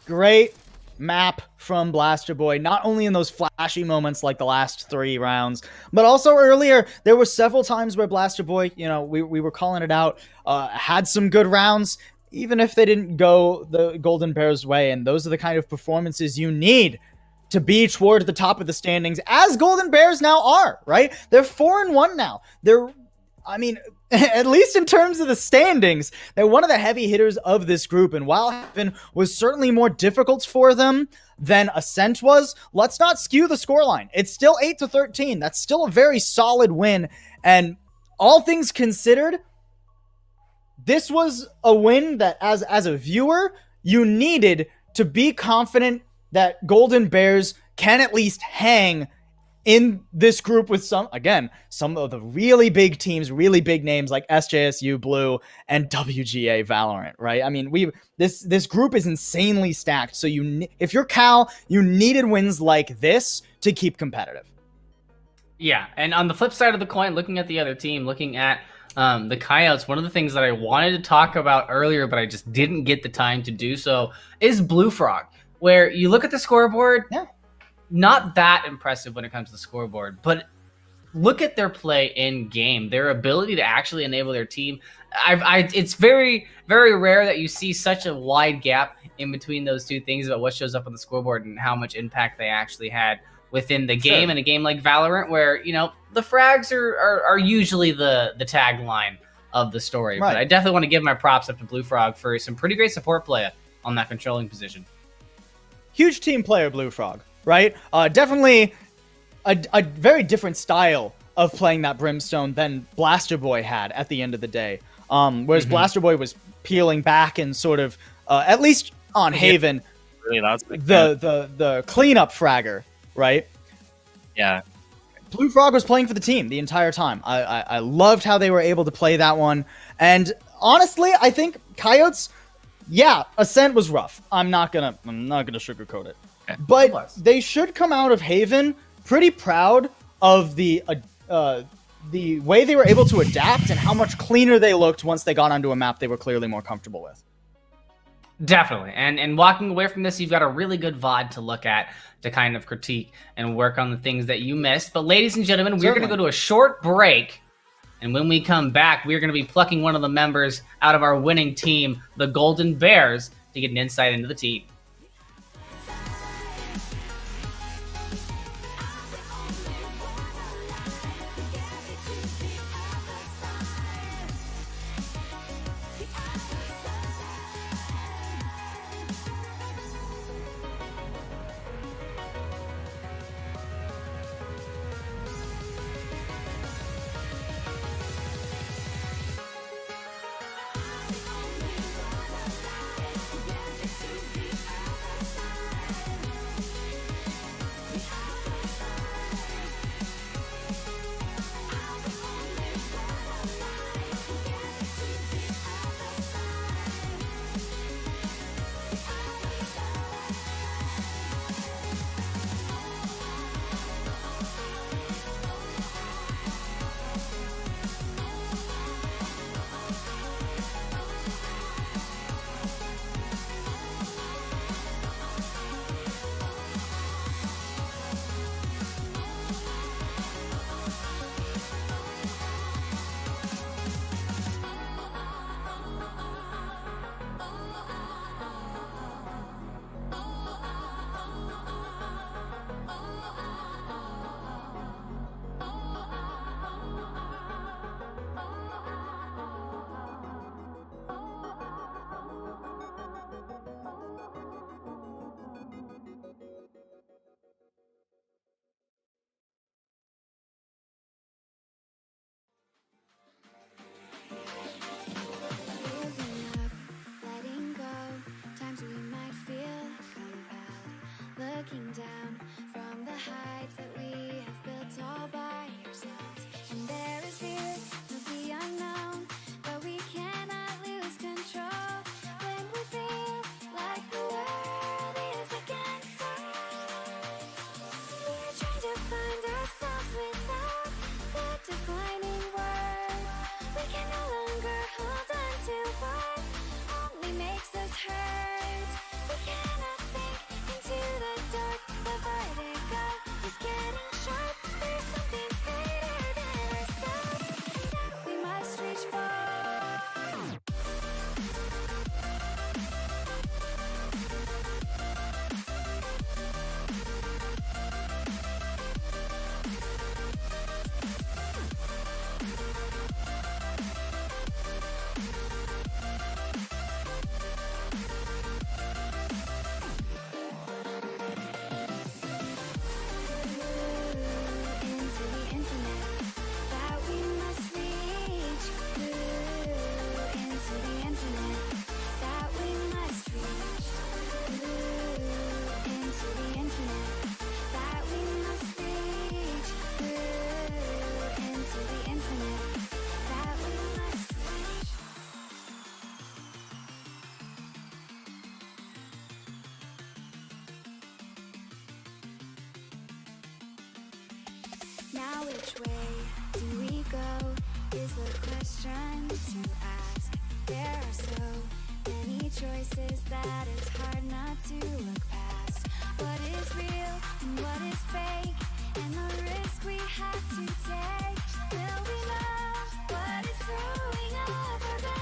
B: Great map from Blaster Boy, not only in those flashy moments like the last 3 rounds, but also earlier. There were several times where Blaster Boy, you know, we were calling it out, had some good rounds, even if they didn't go the Golden Bears' way, and those are the kind of performances you need to be toward the top of the standings, as Golden Bears now are, right? They're 4-1 now. I mean, at least in terms of the standings, they're one of the heavy hitters of this group. And while Heaven was certainly more difficult for them than Ascent was, let's not skew the scoreline. It's still 8-13. That's still a very solid win. And all things considered, this was a win that, as a viewer, you needed to be confident that Golden Bears can at least hang in this group with some of the really big teams, really big names like SJSU, Blue, and WGA Valorant, right? I mean, this group is insanely stacked. So if you're Cal, you needed wins like this to keep competitive.
A: Yeah, and on the flip side of the coin, looking at the other team, looking at the Coyotes, one of the things that I wanted to talk about earlier, but I just didn't get the time to do so, is Blue Frog, where you look at the scoreboard. Yeah. Not that impressive when it comes to the scoreboard, but look at their play in game, their ability to actually enable their team. It's very, very rare that you see such a wide gap in between those two things about what shows up on the scoreboard and how much impact they actually had within the game. In a game like Valorant, where, you know, the frags are usually the tagline of the story. Right. But I definitely want to give my props up to Blue Frog for some pretty great support play on that controlling position.
B: Huge team player, Blue Frog. Right? Definitely a very different style of playing that Brimstone than Blaster Boy had at the end of the day. Whereas Blaster Boy was peeling back and sort of, at least on Haven,
G: really
B: the cleanup fragger, right?
G: Yeah.
B: Blue Frog was playing for the team the entire time. I loved how they were able to play that one. And honestly, I think Coyotes, yeah, Ascent was rough. I'm not gonna sugarcoat it. But they should come out of Haven pretty proud of the way they were able to adapt and how much cleaner they looked once they got onto a map they were clearly more comfortable with.
A: Definitely. And walking away from this, you've got a really good VOD to look at to kind of critique and work on the things that you missed. But ladies and gentlemen, we're going to go to a short break. And when we come back, we're going to be plucking one of the members out of our winning team, the Golden Bears, to get an insight into the team.
E: Now which way do we go is the question to ask. There are so many choices that it's hard not to look past. What is real and what is fake, and the risk we have to take. Will we know what is throwing off our balance?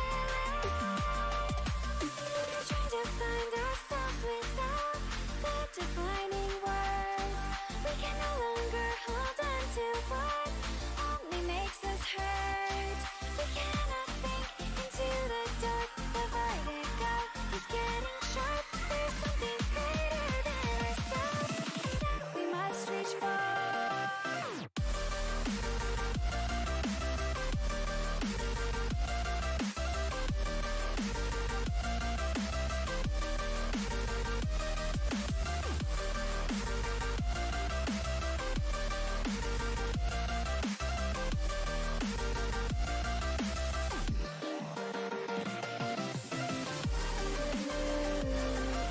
E: Trying to find ourselves without the defining words. We can no longer hold on to what only makes us hurt. We cannot sink into the dark. The vertigo is getting sharp. There's something greater than ourselves that we must reach for.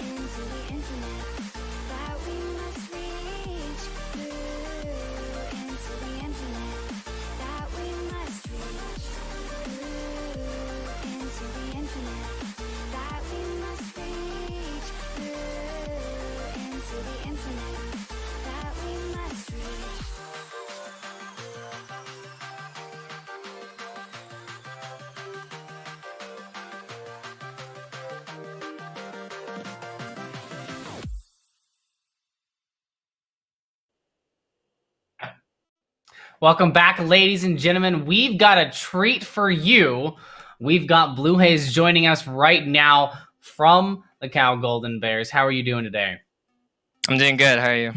E: Into the infinite that we must reach. Through into the infinite that we must reach. Through into the infinite that we must reach. Through into the infinite that we must reach.
A: Welcome back, ladies and gentlemen. We've got a treat for you. We've got Blue Haze joining us right now from the Cal Golden Bears. How are you doing today?
G: I'm doing good. How are you?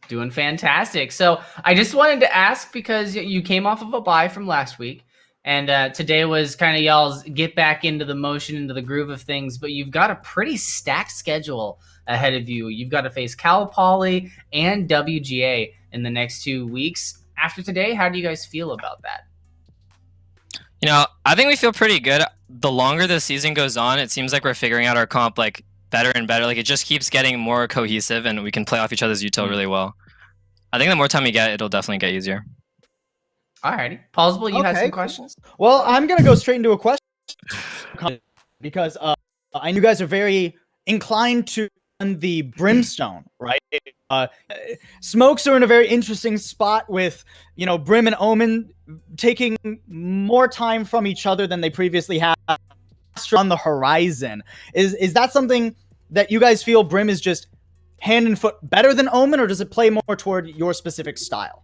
A: Doing fantastic. So I just wanted to ask, because you came off of a bye from last week, and today was kind of y'all's get back into the motion, into the groove of things, but you've got a pretty stacked schedule ahead of you. You've got to face Cal Poly and WGA in the next 2 weeks. After today, how do you guys feel about that?
G: You know, I think we feel pretty good. The longer the season goes on, it seems like we're figuring out our comp like better and better. Like it just keeps getting more cohesive, and we can play off each other's util really well. I think the more time we get, it'll definitely get easier.
A: Alrighty, Paulsable, you had some questions.
B: Well, I'm gonna go straight into a question because I know you guys are very inclined to the Brimstone, right? Smokes are in a very interesting spot with, you know, Brim and Omen taking more time from each other than they previously had on the horizon. Is that something that you guys feel Brim is just hand and foot better than Omen, or does it play more toward your specific style?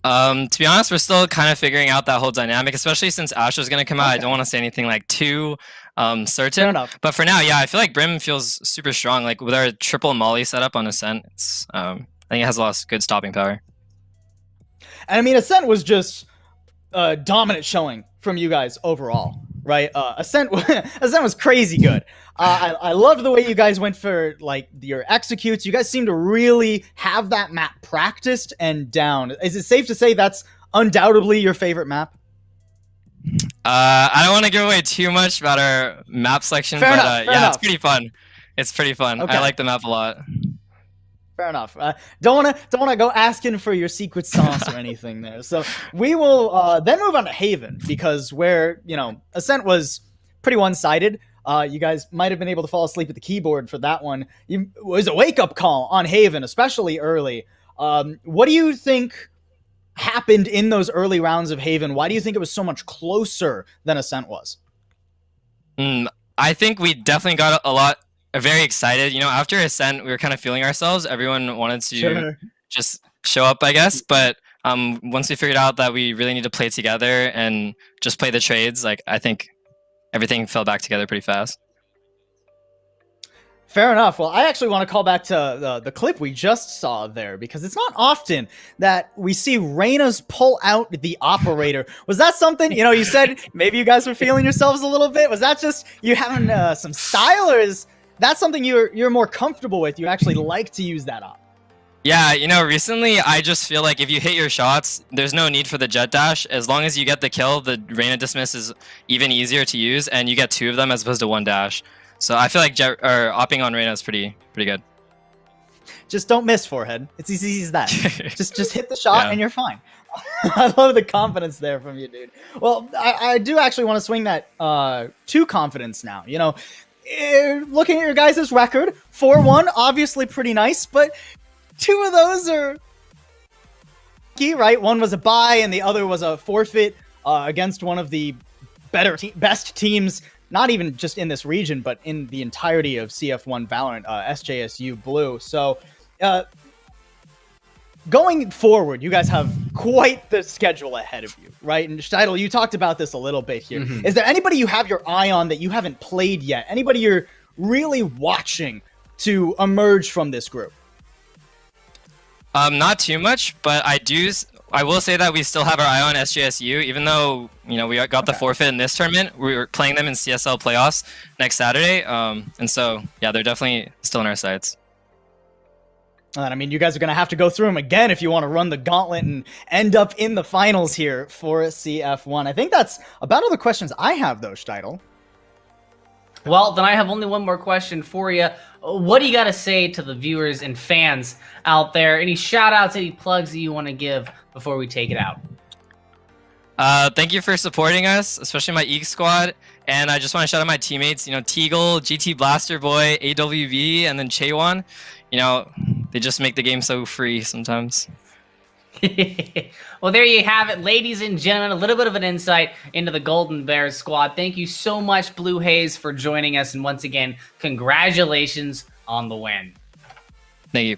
G: To be honest, we're still kind of figuring out that whole dynamic, especially since Asher's going to come out. I don't want to say anything like too certain. Fair enough. But for now, yeah, I feel like Brim feels super strong. Like with our triple molly setup on Ascent, it's I think it has a lot of good stopping power.
B: And I mean, Ascent was just dominant showing from you guys overall, right? Ascent was crazy good. I loved the way you guys went for like your executes. You guys seem to really have that map practiced and down. Is it safe to say that's undoubtedly your favorite map?
G: I don't want to give away too much about our map selection, but yeah, it's pretty fun. It's pretty fun. Okay. I like the map a lot.
B: Fair enough. Don't wanna go asking for your secret sauce or anything there. So we will then move on to Haven, because where, you know, Ascent was pretty one-sided. You guys might have been able to fall asleep at the keyboard for that one. It was a wake-up call on Haven, especially early. What do you think happened in those early rounds of Haven? Why do you think it was so much closer than Ascent was?
G: I think we definitely got very excited. You know, after Ascent, we were kind of feeling ourselves. Everyone wanted to just show up, I guess. But once we figured out that we really need to play together and just play the trades, like I think everything fell back together pretty fast.
B: Fair enough. Well, I actually want to call back to the clip we just saw there, because it's not often that we see Reyna's pull out the operator. Was that something, you know, you said maybe you guys were feeling yourselves a little bit. Was that just you having some style, or is that something you're more comfortable with? You actually like to use that op?
G: Yeah, you know, recently I just feel like if you hit your shots, there's no need for the jet dash. As long as you get the kill, the Reyna dismiss is even easier to use, and you get 2 of them as opposed to 1 dash. So I feel like opping on Reyna is pretty good.
B: Just don't miss, Forehead. It's as easy as that. just hit the shot and you're fine. I love the confidence there from you, dude. Well, I do actually want to swing that to confidence now. You know, looking at your guys' record, 4-1, obviously pretty nice, but 2 of those are key, right? One was a bye and the other was a forfeit against one of the best teams, not even just in this region, but in the entirety of CF1 Valorant, SJSU Blue. So, going forward, you guys have quite the schedule ahead of you, right? And Steidl, you talked about this a little bit here. Is there anybody you have your eye on that you haven't played yet? Anybody you're really watching to emerge from this group?
G: Not too much, but I will say that we still have our eye on SJSU, even though, you know, we got the forfeit in this tournament. We were playing them in CSL playoffs next Saturday. And so, yeah, they're definitely still in our sights.
B: I mean, you guys are going to have to go through them again if you want to run the gauntlet and end up in the finals here for CF1. I think that's about all the questions I have, though, Steidl.
A: Well, then I have only one more question for you. What do you got to say to the viewers and fans out there? Any shout-outs, any plugs that you want to give before we take it out?
G: Thank you for supporting us, especially my EEG squad. And I just want to shout out my teammates, you know, Teagle, GT Blaster Boy, AWB, and then Chaewon. You know, they just make the game so free sometimes.
A: Well, there you have it, ladies and gentlemen, a little bit of an insight into the Golden Bears squad. Thank you so much, Blue Haze, for joining us. And once again, congratulations on the win.
G: Thank you.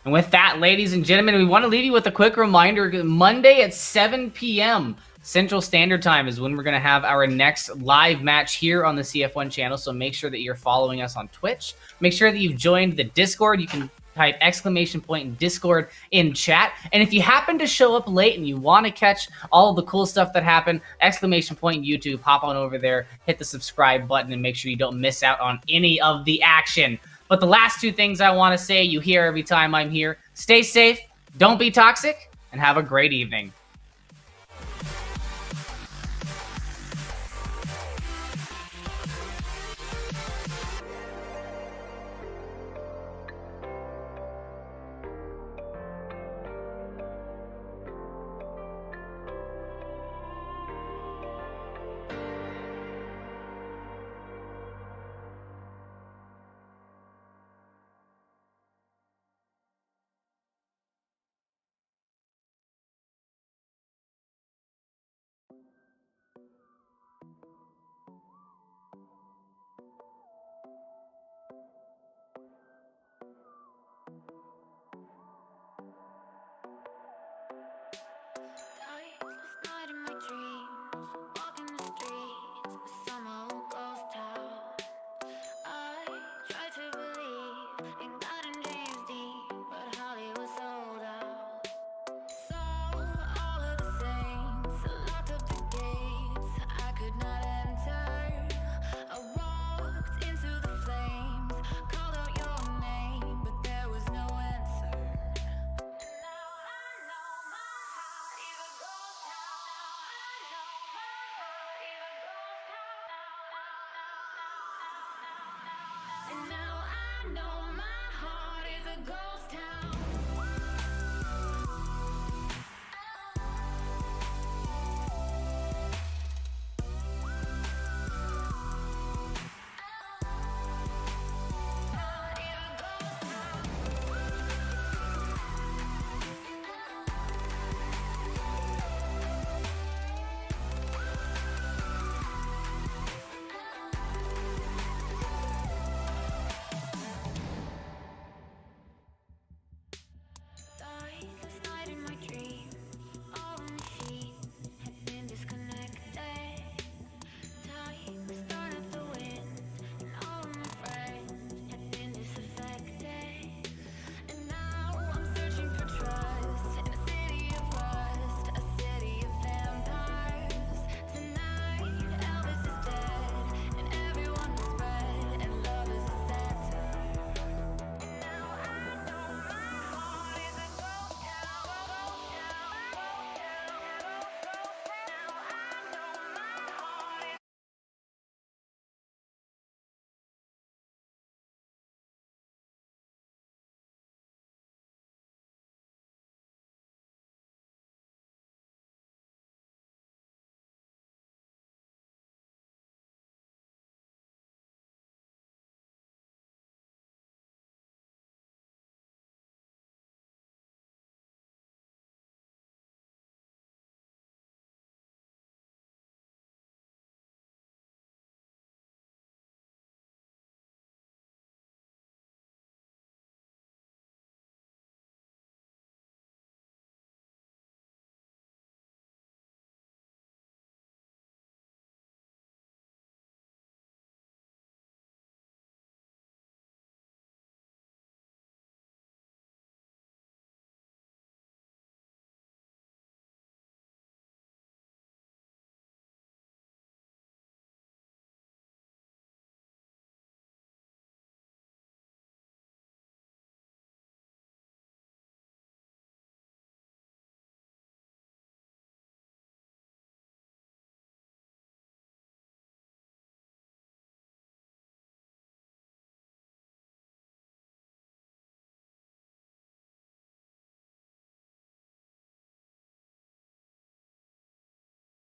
A: And with that, ladies and gentlemen, we want to leave you with a quick reminder. Monday at 7 p.m. Central Standard Time is when we're going to have our next live match here on the CF1 channel. So make sure that you're following us on Twitch. Make sure that you've joined the Discord. You can type !in Discord in chat. And if you happen to show up late and you want to catch all of the cool stuff that happened, ! YouTube, hop on over there, hit the subscribe button, and make sure you don't miss out on any of the action. But the last 2 things I want to say, you hear every time I'm here. Stay safe, don't be toxic, and have a great evening.